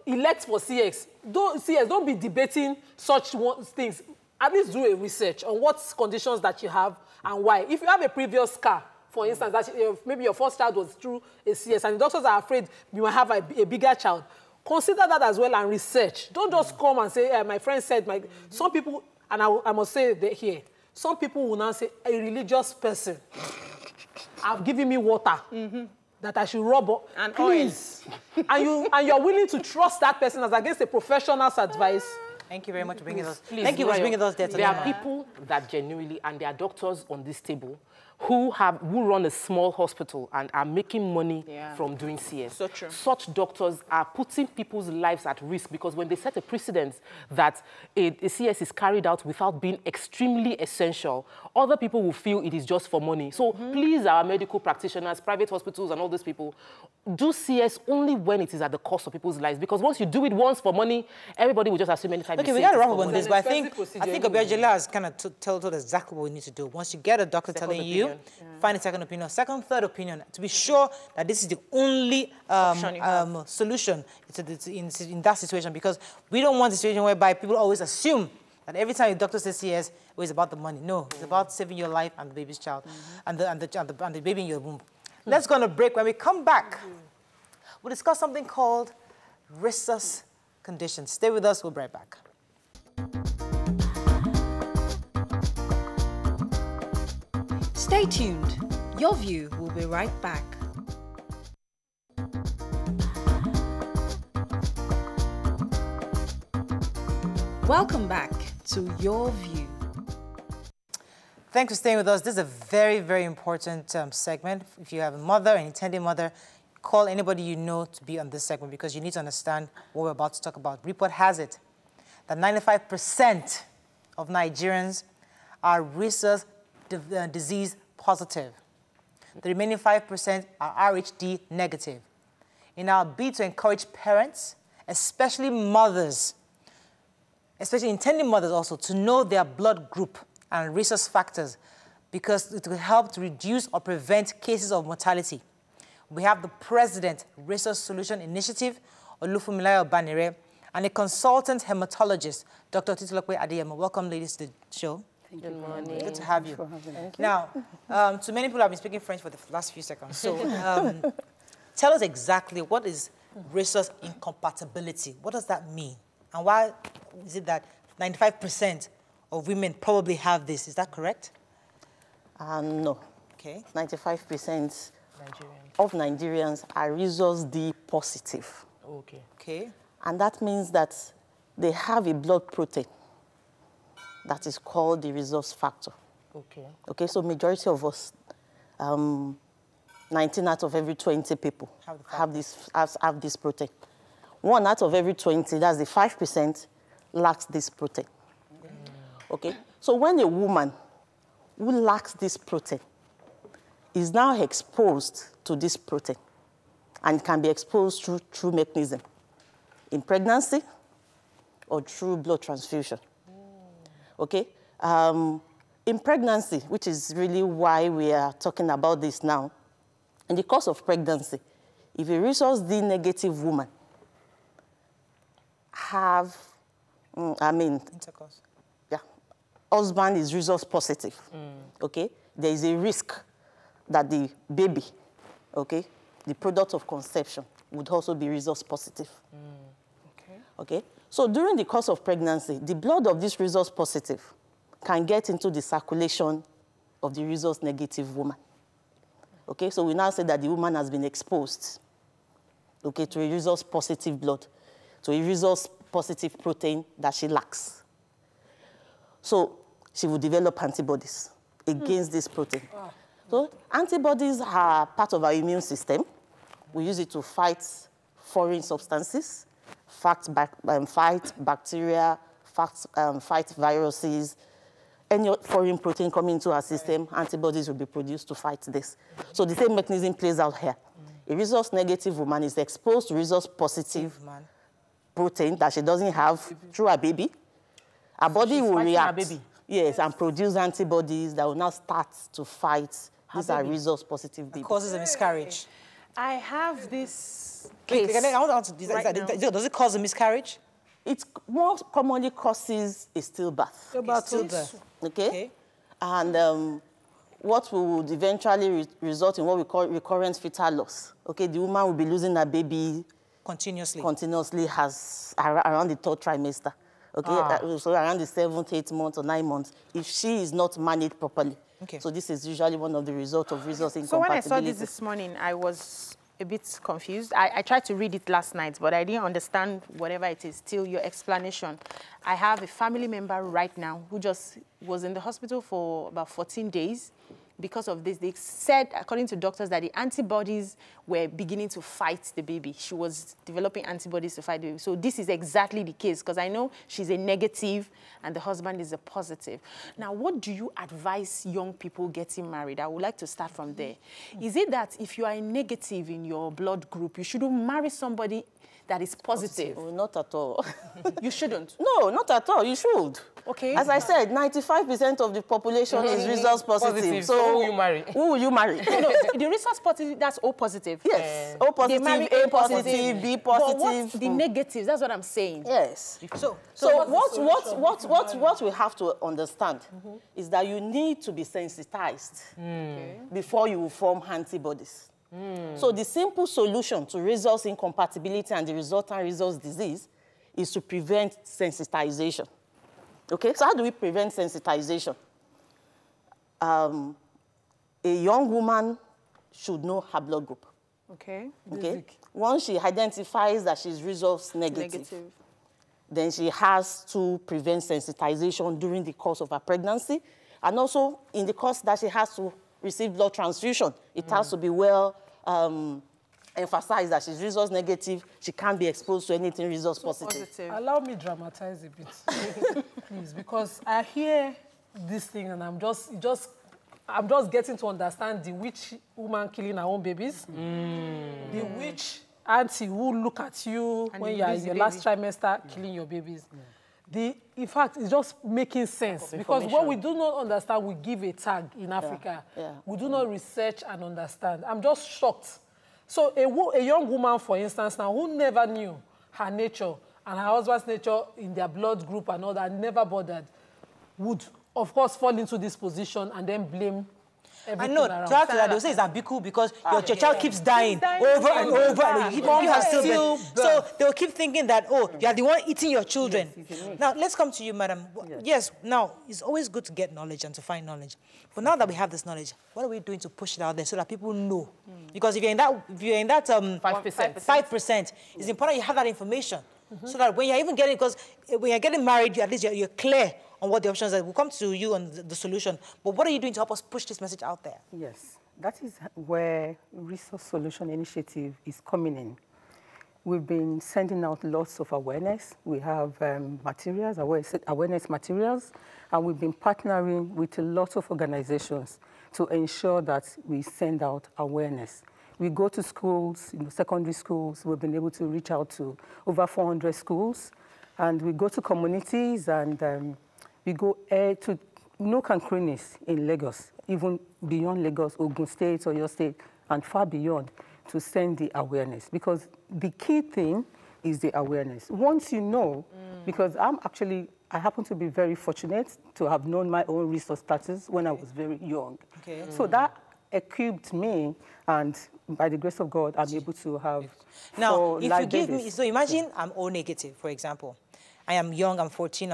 elect for CS. Don't be debating such things. At least do a research on what conditions that you have and why. If you have a previous scar, for instance, that maybe your first child was through a CS and the doctors are afraid you might have a bigger child, consider that as well and research. Don't just come and say, my friend said, some people, and I must say that here, some people will now say, a religious person have given me water. That I should rub up, and please, and you're willing to trust that person as against a professional's advice. Thank you very much for bringing us. Thank you for bringing us there today. There are people that genuinely, and there are doctors on this table, who run a small hospital and are making money from doing CS. So true. Such doctors are putting people's lives at risk because when they set a precedent that a CS is carried out without being extremely essential, other people will feel it is just for money. So please, our medical practitioners, private hospitals and all those people, do CS only when it is at the cost of people's lives, because once you do it once for money, everybody will just assume anytime. Okay, we got to wrap up on this, but I think Obiajela has kind of told us exactly what we need to do. Once you get a doctor telling you, find a second opinion, second, third opinion, to be sure that this is the only solution in that situation, because we don't want a situation whereby people always assume that every time a doctor says CS, it's about the money. No, it's about saving your life and the baby's child and the baby in your womb. Let's go on a break. When we come back, we'll discuss something called rhesus conditions. Stay with us. We'll be right back. Stay tuned. Your View will be right back. Welcome back to Your View. Thanks for staying with us. This is a very, very important segment. If you have a mother, an intending mother, call anybody you know to be on this segment, because you need to understand what we're about to talk about. Report has it that 95% of Nigerians are rhesus disease positive. The remaining 5% are RHD negative. In our bid to encourage parents, especially mothers, especially intending mothers also, to know their blood group and rhesus factors, because it will help to reduce or prevent cases of mortality. We have the President Rhesus Solution Initiative, Olufunmilayo Banire, and a consultant hematologist, Dr. Titulokwe Adeyemo. Welcome, ladies, to the show. Good morning. Good to have you. Now, to many people, I've been speaking French for the last few seconds. So tell us exactly what is rhesus incompatibility. What does that mean? And why is it that 95% of women probably have this? Is that correct? No. Okay. 95% of Nigerians are rhesus D positive. Okay. Okay. And that means that they have a blood protein that is called the rhesus factor. Okay. Okay, so majority of us, 19 out of every 20 people have this protein. 1 out of every 20, that's the 5%, lacks this protein. Okay, so when a woman who lacks this protein is now exposed to this protein, and can be exposed through mechanism, in pregnancy or through blood transfusion. Okay, in pregnancy, which is really why we are talking about this now, in the course of pregnancy, if a rhesus D negative woman have, intercourse. Yeah, husband is rhesus positive, okay? There is a risk that the baby, okay, the product of conception would also be rhesus positive. Okay? So during the course of pregnancy, the blood of this rhesus positive can get into the circulation of the rhesus negative woman. Okay? So we now say that the woman has been exposed, okay, to a rhesus positive blood, to a rhesus positive protein that she lacks. So she will develop antibodies against this protein. So antibodies are part of our immune system. We use it to fight foreign substances, fight bacteria, fight viruses. Any foreign protein coming into our system, antibodies will be produced to fight this. So the same mechanism plays out here. A rhesus negative woman is exposed to rhesus positive protein that she doesn't have through her baby. Her body will react, yes, and produce antibodies that will now start to fight. These are rhesus positive babies. Causes a miscarriage. I have this case. I want to answer, does it cause a miscarriage? It more commonly causes a stillbirth. Stillbirth. Okay? And what would eventually result in what we call recurrent fetal loss. Okay, the woman will be losing her baby continuously around the 3rd trimester. Okay, so around the 7th, 8th month or 9 months, if she is not managed properly. Okay. So this is usually one of the results of rhesus incompatibility. So when I saw this morning, I was a bit confused. I tried to read it last night, but I didn't understand whatever it is till your explanation. I have a family member right now who just was in the hospital for about 14 days. because of this. They said, according to doctors, that the antibodies were beginning to fight the baby. She was developing antibodies to fight the baby. So this is exactly the case, because I know she's a negative and the husband is a positive. Now, what do you advise young people getting married? I would like to start from there. Is it that if you are a negative in your blood group, you shouldn't marry somebody that is positive? Oh, not at all. You shouldn't? No, not at all. You should. Okay. As I said, 95% of the population is resource positive. So who will you marry? Who will you marry? No, the resource positive, that's O positive. Yes. O positive, A positive, B positive. But what's the negatives? That's what I'm saying. Yes. So what we have to understand is that you need to be sensitized before you form antibodies. So the simple solution to resource incompatibility and the resultant resource disease is to prevent sensitization. Okay, so how do we prevent sensitization? A young woman should know her blood group. Okay. Okay. Once she identifies that she's resource negative, then she has to prevent sensitization during the course of her pregnancy, and also in the course that she has to receive blood transfusion. It has to be well emphasized that she's resource negative. She can't be exposed to anything resource positive. Allow me dramatize a bit, please, because I hear this thing and I'm just getting to understand the witch woman killing her own babies, the witch auntie who look at you and when you are in your last trimester killing your babies. In fact, it's just making sense because what we do not understand, we give a tag in Africa. We do not research and understand. I'm just shocked. So a young woman, for instance, now who never knew her nature and her husband's nature in their blood group and all that, never bothered, would, of course, fall into this position and then blame everything around. I know, to that, they'll say it's ambiku because your child keeps dying over and over and you have still. So they'll keep thinking that, oh, you are the one eating your children. Now, let's come to you, madam. Yes, now, it's always good to get knowledge and to find knowledge. But now that we have this knowledge, what are we doing to push it out there so that people know? Because if you're in that 5%, it's important you have that information so that when you're even getting, because when you're getting married, at least you're clear on what the options are. We'll come to you on the solution. But what are you doing to help us push this message out there? Yes, that is where Resource Solution Initiative is coming in. We've been sending out lots of awareness. We have materials, awareness materials, and we've been partnering with a lot of organizations to ensure that we send out awareness. We go to schools, secondary schools. We've been able to reach out to over 400 schools. And we go to communities and we go to nook and crannies in Lagos, even beyond Lagos, Ogun State or your state, and far beyond, to send the awareness. Because the key thing is the awareness. Once you know, because I happen to be very fortunate to have known my own resource status when I was very young. Okay. So that equipped me, and by the grace of God, I'm able to have. Now, if you give me, so imagine I'm O negative, for example. I am young, I'm 14,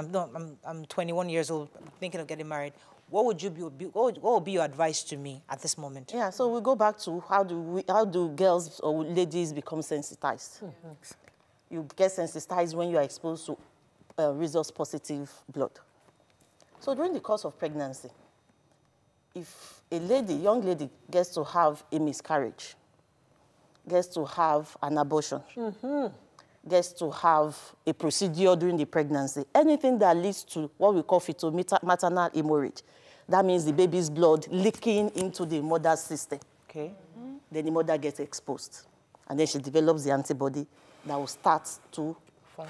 I'm 21 years old, I'm thinking of getting married. What would be your advice to me at this moment? Yeah, so we go back to how do girls or ladies become sensitized? You get sensitized when you are exposed to resource positive blood. So during the course of pregnancy, if a young lady gets to have a miscarriage, gets to have an abortion, gets to have a procedure during the pregnancy, anything that leads to what we call fetal-maternal hemorrhage, that means the baby's blood leaking into the mother's system. Okay. Then the mother gets exposed. And then she develops the antibody that will start to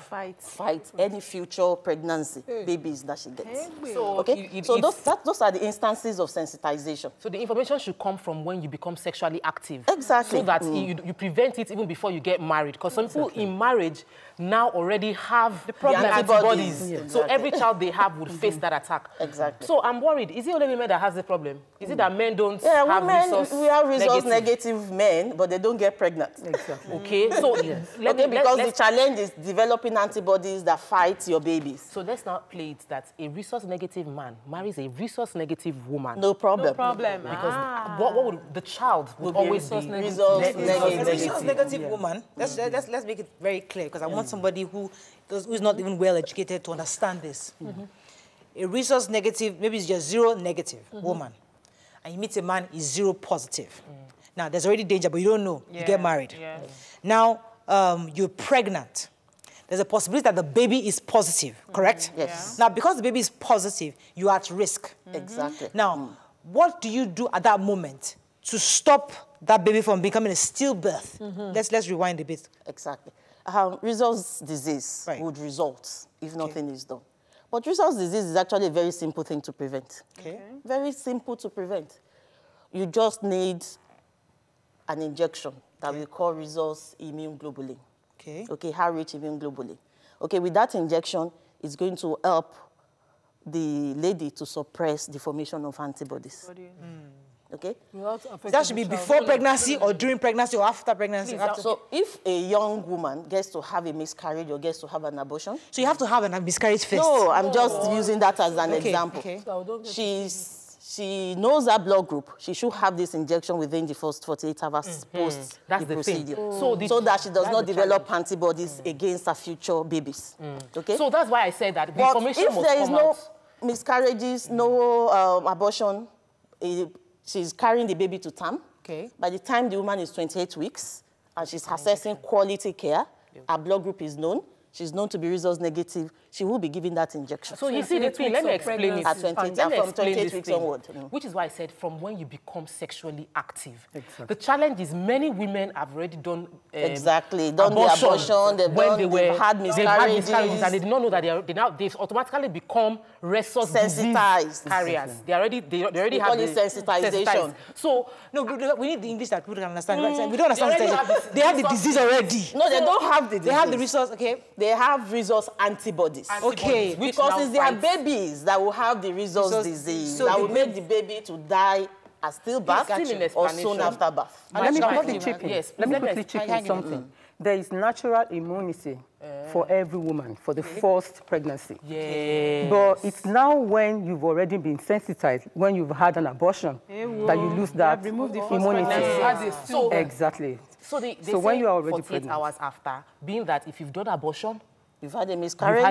fight any future pregnancy babies that she gets. So, okay? Those are the instances of sensitization. So the information should come from when you become sexually active. Exactly. So that you prevent it even before you get married. Because some people in marriage now already have the antibodies. Exactly. So every child they have would face that attack. Exactly. So I'm worried. Is it only women that has the problem? Is it that men don't have resource we have resource-negative men, but they don't get pregnant. Exactly. Okay. So because the challenge is developing antibodies that fight your babies. So let's not play it that a resource-negative man marries a resource-negative woman. No problem. No problem. Because what would the child would always be resource-negative woman. Let's make it very clear, because I want somebody who's not even well educated to understand this. A resource-negative, maybe it's just zero-negative woman. and you meet a man, is 0 positive. Now, there's already danger, but you don't know. You get married. Now, you're pregnant. There's a possibility that the baby is positive, correct? Yes. Now, because the baby is positive, you are at risk. Exactly. Now, what do you do at that moment to stop that baby from becoming a stillbirth? Let's rewind a bit. Exactly. Results disease would result if nothing is done. But results disease is actually a very simple thing to prevent. Okay. Very simple to prevent. You just need an injection that we call results immune globulin. Okay, high-rich immune globulin. Okay, with that injection, it's going to help the lady to suppress the formation of antibodies. Okay? That should be before pregnancy or during pregnancy or after pregnancy? So if a young woman gets to have a miscarriage or gets to have an abortion... So you have to have a miscarriage first? No, I'm just using that as an example. She knows her blood group. She should have this injection within the first 48 hours post the procedure. So that she does not develop antibodies against her future babies. Okay? So that's why I said that the but information if there is no miscarriages, no abortion, she's carrying the baby to term. Okay. By the time the woman is 28 weeks and she's accessing quality care, her blood group is known, she's known to be results negative, she will be given that injection. So you see the thing, let me explain it. At 28 weeks onward. Which is why I said from when you become sexually active. Exactly. The challenge is many women have already done done the abortion, they've had miscarriages, and they did not know that they've automatically become resource sensitized carriers. They already have the sensitization. So no, we need the English that people can understand. Right? We don't understand. They have the disease already. No, they don't have the disease. They have the resource. Okay. They have resource antibodies. Okay, because it's their babies that will have the resource disease that will make the baby to die at stillbirth or soon after birth. Let me quickly chip in something. There is natural immunity for every woman for the first pregnancy. But it's now when you've already been sensitized, when you've had an abortion, that you lose that immunity. Exactly. So when you are already 48 pregnant. hours after, being that if you've done abortion, you've had a miscarriage.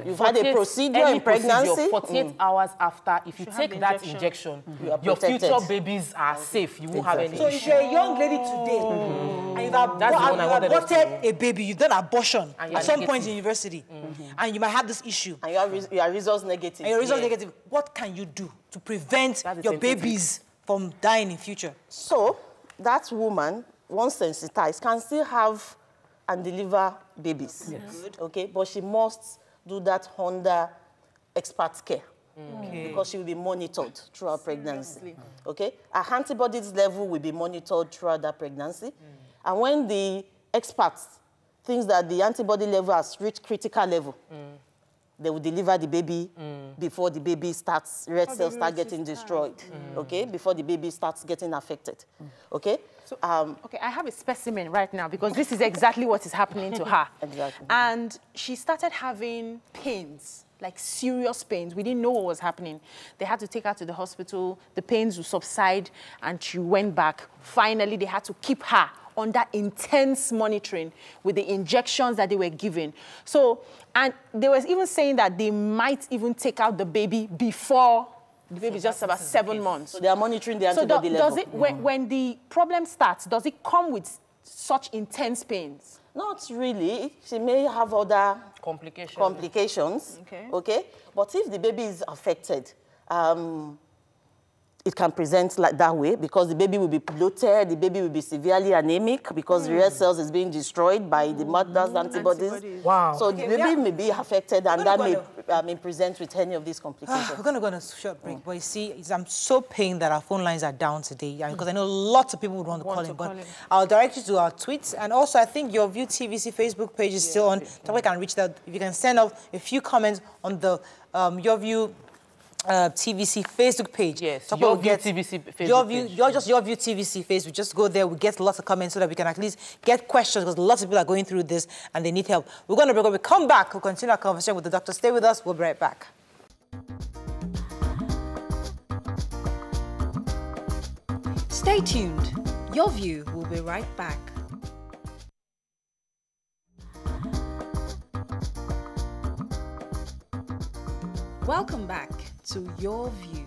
You've had a procedure in pregnancy. 48 hours after, if you take that injection, your future babies are safe. You won't have any issue. So if you're a young lady today, and you've aborted a baby, you've done abortion at some point in university, and you might have this issue. And you are results negative. And your results negative. What can you do to prevent your babies from dying in future? So that woman, once sensitized, can still have and deliver babies. Okay, but she must do that under expert care because she will be monitored throughout pregnancy. Okay, her antibodies level will be monitored throughout that pregnancy, and when the experts think that the antibody level has reached critical level, they will deliver the baby before the baby starts, red cells start getting destroyed, okay? Before the baby starts getting affected, okay? So, okay, I have a specimen right now because this is exactly what is happening to her. Exactly. And she started having pains, like serious pains. We didn't know what was happening. They had to take her to the hospital. The pains would subside and she went back. Finally, they had to keep her under intense monitoring with the injections that they were given. So, and they were even saying that they might even take out the baby before the baby is just about 7 months. So they are monitoring the antibody level. Does it, when the problem starts, does it come with such intense pains? Not really. She may have other complications. Okay. But if the baby is affected, it can present like that way because the baby will be bloated, the baby will be severely anemic because the red cells is being destroyed by the mother's antibodies. Wow. So the baby may be affected and that may present with any of these complications. We're going to go on a short break, but you see, I'm so pained that our phone lines are down today because I know lots of people would want to call in, but I'll direct you to our tweets, and also I think Your View TVC Facebook page is still on. So we can reach that. If you can send off a few comments on the Your View TVC Facebook page. Yes, Your View TVC Facebook page. Your View TVC Facebook. Just go there. We get lots of comments so that we can at least get questions because lots of people are going through this and they need help. We're going to break up. We come back. We'll continue our conversation with the doctor. Stay with us. We'll be right back. Stay tuned. Your View will be right back. Welcome back to Your View.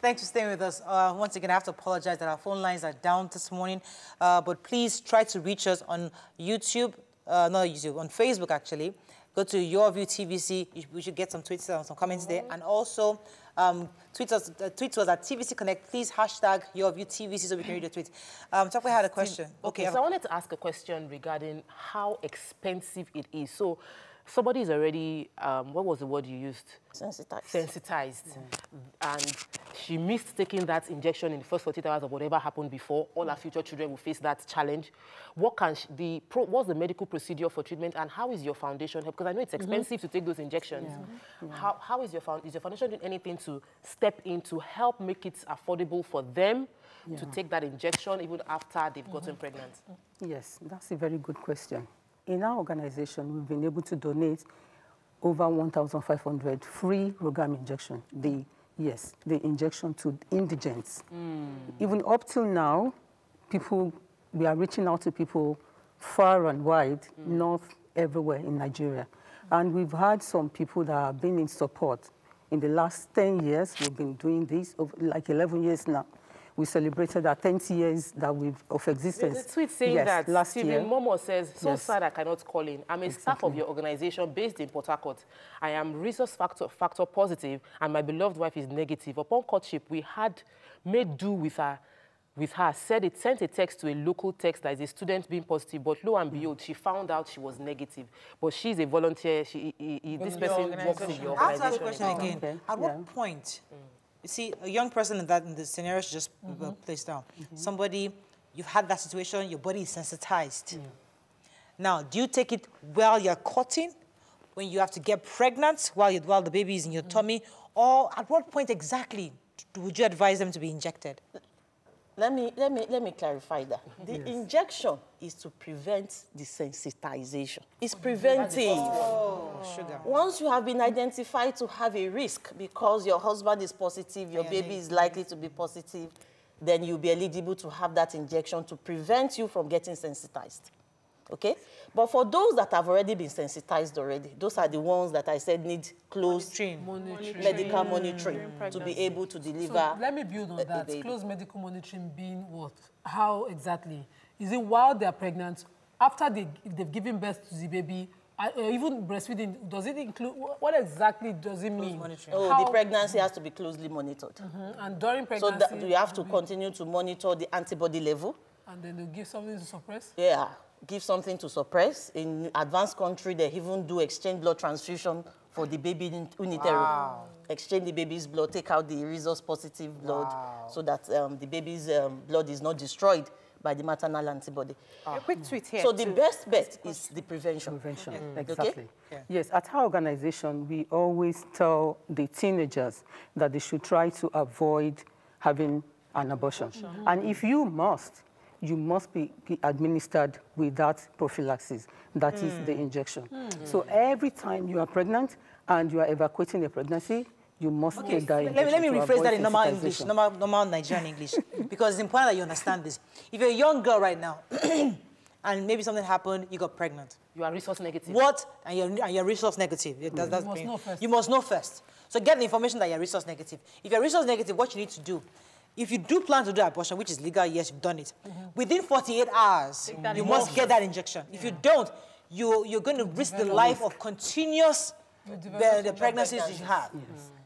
Thanks for staying with us. Once again, I have to apologize that our phone lines are down this morning. But please try to reach us on YouTube, not YouTube, on Facebook, actually. Go to Your View TVC. We should get some tweets and some comments there. And also, tweet us at TVC Connect. Please hashtag Your View TVC so we can read your tweets. Chakwe had a question. Okay, so I wanted to ask a question regarding how expensive it is. So somebody is already, what was the word you used? Sensitized. And she missed taking that injection in the first 48 hours of whatever happened before. All her future children will face that challenge. What can what's the medical procedure for treatment, and how is your foundation help? Because I know it's expensive to take those injections. How is your foundation doing anything to step in to help make it affordable for them to take that injection even after they've gotten pregnant? Yes, that's a very good question. In our organization, we've been able to donate over 1,500 free Rogam injection. The injection to indigents. Even up till now, we are reaching out to people far and wide, not everywhere in Nigeria. And we've had some people that have been in support. In the last 10 years, we've been doing this, like 11 years now. We celebrated our 10 years of existence. There's a tweet saying that last year. Momo says, sad I cannot call in. I'm a staff of your organization based in Port Harcourt. I am resource factor positive, and my beloved wife is negative. Upon courtship, we had made do with her. Sent a text to a local text that is a student being positive, but lo and behold, she found out she was negative. But she's a volunteer. This person works in your organization. I'll ask the question again. At what point? You see, a young person in the scenario she just placed down. Somebody, you've had that situation, your body is sensitized. Now, do you take it while you're cutting, when you have to get pregnant, while the baby is in your tummy, or at what point exactly would you advise them to be injected? Let me clarify that. The injection is to prevent desensitization. It's preventive. Sugar. Once you have been identified to have a risk because your husband is positive, your baby is likely to be positive, then you'll be eligible to have that injection to prevent you from getting sensitized. Okay? But for those that have already been sensitized already, those are the ones that I said need close medical monitoring to be able to deliver. So let me build on that. Close medical monitoring being what? How exactly? Is it while they're pregnant, after they've given birth to the baby, even breastfeeding, does it include, what exactly does it mean? The pregnancy has to be closely monitored. And during pregnancy? So you have to continue to monitor the antibody level. And then they'll give something to suppress? Yeah. Give something to suppress. In advanced country, they even do exchange blood transfusion for the baby unitary. Exchange the baby's blood, take out the resource positive blood so that the baby's blood is not destroyed by the maternal antibody. A quick tweet here. So the best bet is the prevention. Exactly. Okay? Yes, at our organization, we always tell the teenagers that they should try to avoid having an abortion. And if you must be administered with that prophylaxis, that is the injection. So every time you are pregnant and you are evacuating a pregnancy, you must take that injection. Let me rephrase that in normal English, normal Nigerian English, because it's important that you understand this. If you're a young girl right now, and maybe something happened, you got pregnant. You are resource negative. What? And you're resource negative. You must know first. So get the information that you're resource negative. If you're resource negative, what you need to do, if you do plan to do abortion, which is legal, yes, you've done it. Within 48 hours, you must get that injection. If you don't, you're going to risk the life of continuous the pregnancies you have.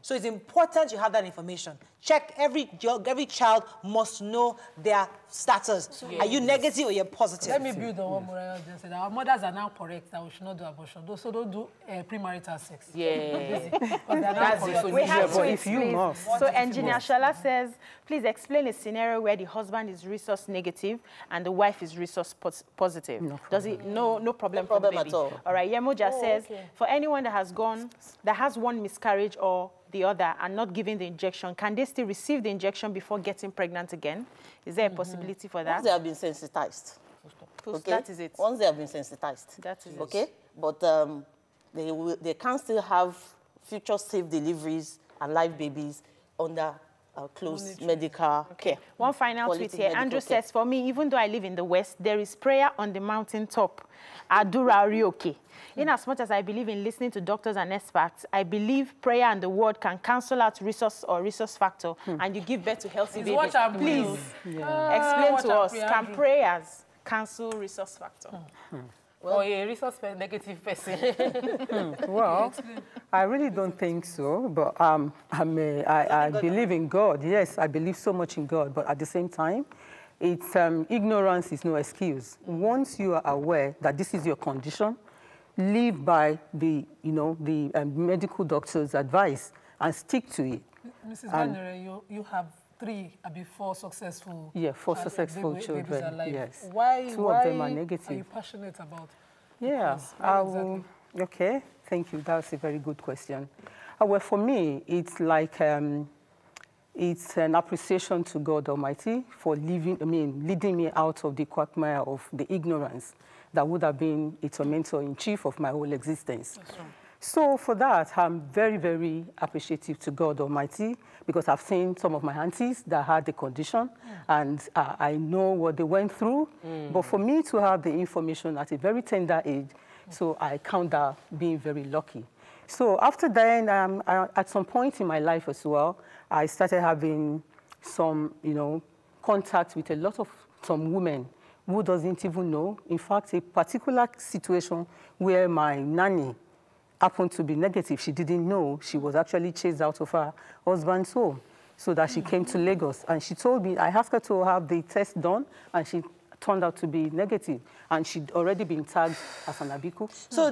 So it's important you have that information. Check, every child must know their status. Are you negative or you're positive? Let me build on what Muriel just said. Our mothers are now correct that we should not do abortion. So don't do premarital sex. That's it. We have to if you must. So Engineer Shala says, please explain a scenario where the husband is resource negative and the wife is resource positive. No problem for the baby. At all. All right, Yemoja says, for anyone that has one miscarriage or the other and not giving the injection, can they still receive the injection before getting pregnant again? Is there a possibility for that? Once they have been sensitized. Okay? That is it. Once they have been sensitized. That is okay? it. But they can still have future safe deliveries and live babies under close medical care. One final tweet here. Andrew says, for me, even though I live in the West, there is prayer on the mountaintop. Adura Rioke. In as much as I believe in listening to doctors and experts, I believe prayer and the word can cancel out resource or resource factor, and you give birth to healthy babies. Please explain to us, can prayers cancel resource factor? Well, a resource negative person. Well, I really don't think so, but I believe in God. Yes, I believe so much in God, but at the same time, it's ignorance is no excuse. Once you are aware that this is your condition, live by the medical doctor's advice and stick to it. Mrs. Banere, you have four successful. Yeah, four successful children. Yes. Why? Two of them are negative. Are you passionate about? Yeah. Okay. Thank you. That's a very good question. Well, for me, it's like it's an appreciation to God Almighty for leading me out of the quagmire of the ignorance that would have been a tormentor in chief of my whole existence. That's right. So for that, I'm very, very appreciative to God Almighty, because I've seen some of my aunties that had the condition, and I know what they went through. But for me to have the information at a very tender age, so I count that being very lucky. So after then, at some point in my life as well, I started having some, contact with a lot of some women who doesn't even know. In fact, a particular situation where my nanny happened to be negative. She didn't know. She was actually chased out of her husband's home, so that she came to Lagos. And she told me, I asked her to have the test done, and she turned out to be negative. And she'd already been tagged as an Abiku. So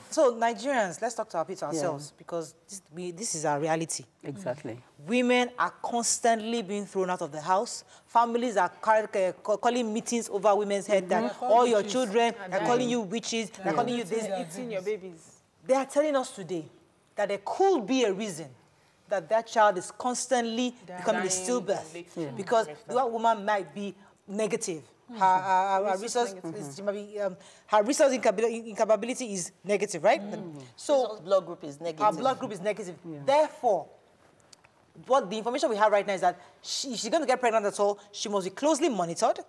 so Nigerians, let's talk to ourselves, because this is our reality. Exactly. Women are constantly being thrown out of the house. Families are calling meetings over women's head that all your children are calling you witches, they're calling you this. Eating your babies. They are telling us today that there could be a reason that child is constantly becoming a stillbirth, because that woman might be negative. Her resource incapability is negative, right? So blood group is negative. Our blood group is negative. Therefore, what the information we have right now is that if she's going to get pregnant at all, she must be closely monitored.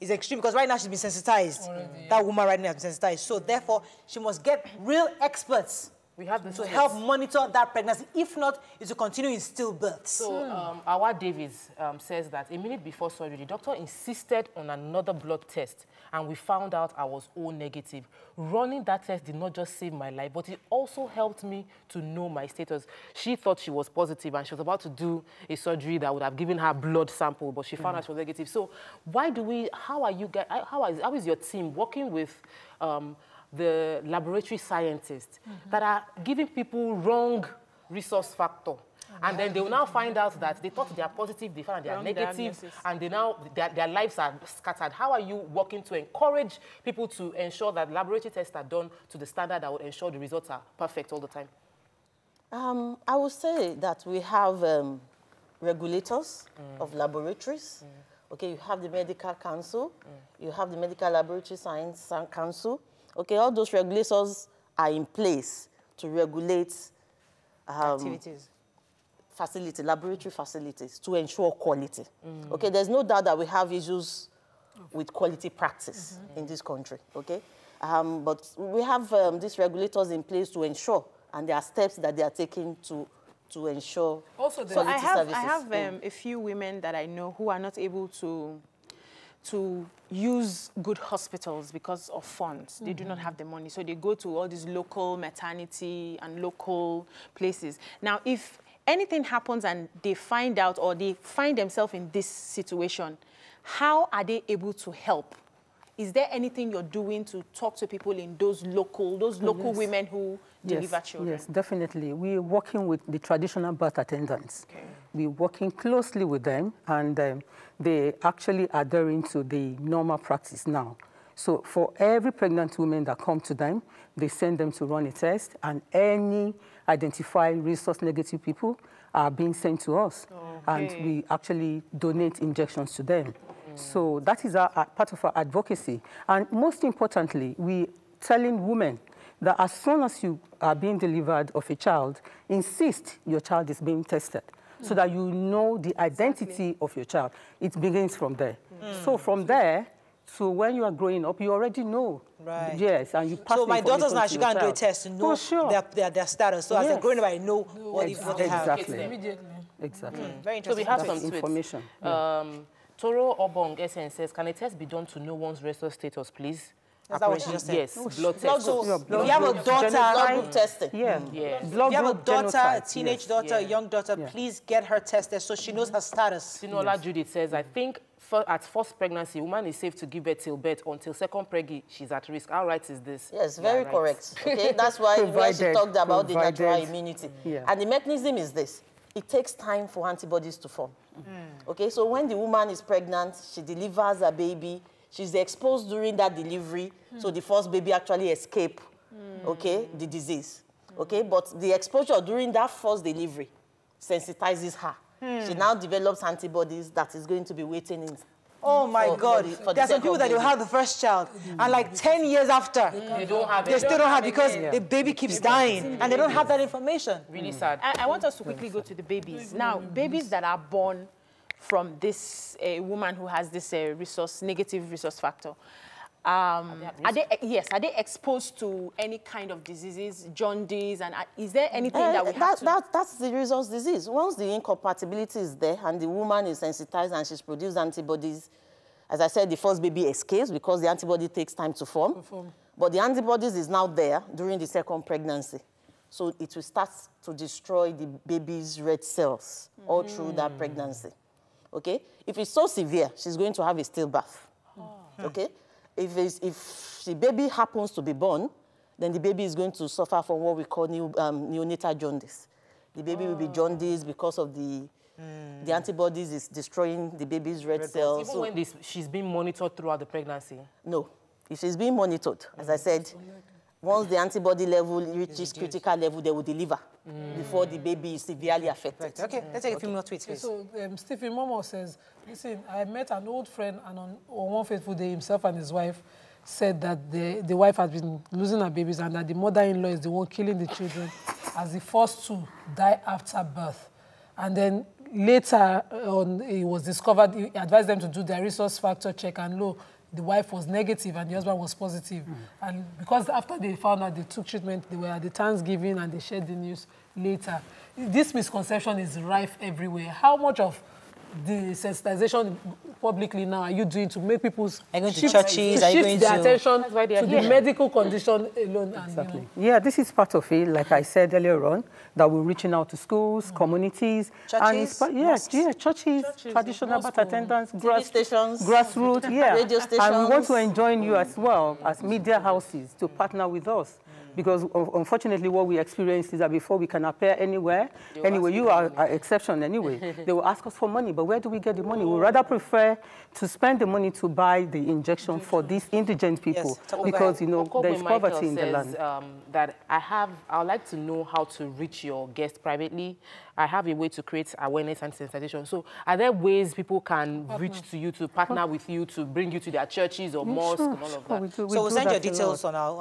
It's extreme, because right now she's been sensitized. That woman right now has been sensitized. So therefore, she must get real experts to help monitor that pregnancy. If not, it will continue in stillbirths. So Awa Davis says that a minute before surgery, the doctor insisted on another blood test, and we found out I was O negative. Running that test did not just save my life, but it also helped me to know my status. She thought she was positive, and she was about to do a surgery that would have given her blood sample, but she found out she was negative. So how is your team working with the laboratory scientists that are giving people wrong resource factor? And then they will now find out that they thought they are positive, they found they are negative, and their lives are scattered. How are you working to encourage people to ensure that laboratory tests are done to the standard that would ensure the results are perfect all the time? I would say that we have regulators of laboratories. Okay, you have the Medical Council, you have the Medical Laboratory Science Council. Okay, all those regulators are in place to regulate activities. Laboratory facilities, to ensure quality. Okay, there's no doubt that we have issues with quality practice in this country, okay? But we have these regulators in place to ensure, and there are steps that they are taking to ensure also quality services. I have a few women that I know who are not able to use good hospitals because of funds. They do not have the money, so they go to all these local maternity and local places. Now, if anything happens and they find out or they find themselves in this situation, how are they able to help? Is there anything you're doing to talk to people in those local women who deliver children? Yes, definitely. We're working with the traditional birth attendants. Okay. We're working closely with them, and they actually are adhering to the normal practice now. So for every pregnant woman that comes to them, they send them to run a test, and any identified resource-negative people are being sent to us. And we actually donate injections to them. So that is part of our advocacy. And most importantly, we're telling women that as soon as you are being delivered of a child, insist your child is being tested, so that you know the identity of your child. It begins from there. So from there, so when you are growing up, you already know. Right. Yes, and you pass So my daughters now, she can do a child. test to know their status. So as they're growing up, I know what they have. Exactly. Exactly. Very interesting. So we have some information. Toro Obong SN says, can a test be done to know one's resource status, please? Is that what you just said? Yes, blood test. If you have a daughter, blood group testing. If you have a daughter, a teenage daughter, a young daughter, please get her tested so she knows her status. Sinola Judith says, I think at first pregnancy, woman is safe to give birth till birth. Until second pregnancy, she's at risk. How right is this? Yes, very correct. Okay, that's why she talked about the natural immunity. And the mechanism is this. It takes time for antibodies to form. Okay, so when the woman is pregnant, she delivers a baby, she's exposed during that delivery, so the first baby actually escape, okay, the disease. Okay, but the exposure during that first delivery sensitizes her. She now develops antibodies that is going to be waiting in. Oh my God! There are some people that will have the first child, and like 10 years after, they don't have it. They still don't have because the baby keeps dying, and they don't have that information. Really sad. I want us to quickly go to the babies. Now, babies that are born from this woman who has this negative resource factor, are they exposed to any kind of diseases, jaundice, and is there anything that we have to... That's the resource disease. Once the incompatibility is there and the woman is sensitized and she's produced antibodies, as I said, the first baby escapes because the antibody takes time to form. But the antibodies is now there during the second pregnancy. So it will start to destroy the baby's red cells all through that pregnancy. Okay? If it's so severe, she's going to have a stillbirth. Okay? If the baby happens to be born, then the baby is going to suffer from what we call neonatal jaundice. The baby will be jaundiced because of the antibodies is destroying the baby's red cells. Even when she's being monitored throughout the pregnancy? No. If she's being monitored, as I said, once the antibody level reaches critical level, they will deliver before the baby is severely affected. Okay, let's take a few more tweets, please. So Stephen Momo says, listen, I met an old friend and on one fateful day, himself and his wife said that the wife has been losing her babies and that the mother-in-law is the one killing the children as the first two die after birth. And then later on, it was discovered, he advised them to do their resource factor check, and lo, the wife was negative and the husband was positive. And because after they found out they took treatment, they were at the Thanksgiving and they shared the news later. This misconception is rife everywhere. How much of the sensitization publicly now are you doing to make people shift their attention to the medical condition alone? Exactly. Yeah, this is part of it, like I said earlier on, that we're reaching out to schools, communities. Churches? And churches, traditional birth attendants, stations, grassroots, radio stations. And we want to enjoin you as well, as media houses, to partner with us. Because unfortunately what we experience is that before we can appear anywhere, you are an exception anyway, they will ask us for money, but where do we get the money? We rather prefer to spend the money to buy the injection for these indigent people, because, you know, there is poverty in the land. That I would like to know how to reach your guests privately. I have a way to create awareness and sensitization. So are there ways people can reach to you, to partner with you, to bring you to their churches or mosques and all of that? So we'll send your details on our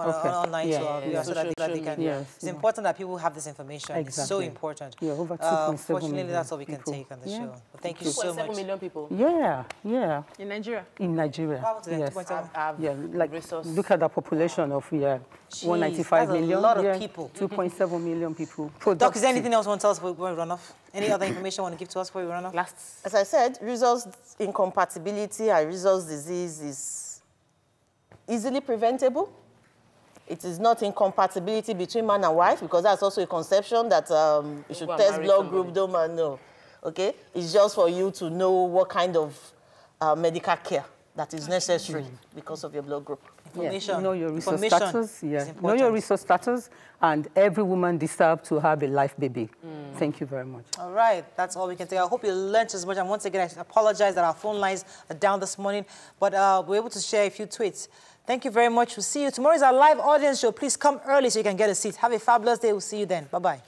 online to our viewers so that they can. It's important that people have this information. Exactly. It's so important. Yeah, over 2.7 Unfortunately, million that's all we can take on the show. But thank you so much. 2.7 million people. Yeah. In Nigeria? In Nigeria. Yes. Like, look at the population of 195 million. That's a lot of people. 2.7 million people. Doc, is there anything else you want to tell us before we run off? Any other information you want to give to us before we run off? As I said, resource incompatibility and resource disease is easily preventable. It is not incompatibility between man and wife, because that's also a conception that you should test blood group, don't man know. Okay? It's just for you to know what kind of medical care that is necessary because of your blood group. Information. Know your resource status. Know your resource status, and every woman deserves to have a life baby. Thank you very much. All right, that's all we can take. I hope you learned as much. And once again, I apologize that our phone lines are down this morning, but we're able to share a few tweets. Thank you very much. We'll see you. Tomorrow is our live audience show. Please come early so you can get a seat. Have a fabulous day. We'll see you then. Bye-bye.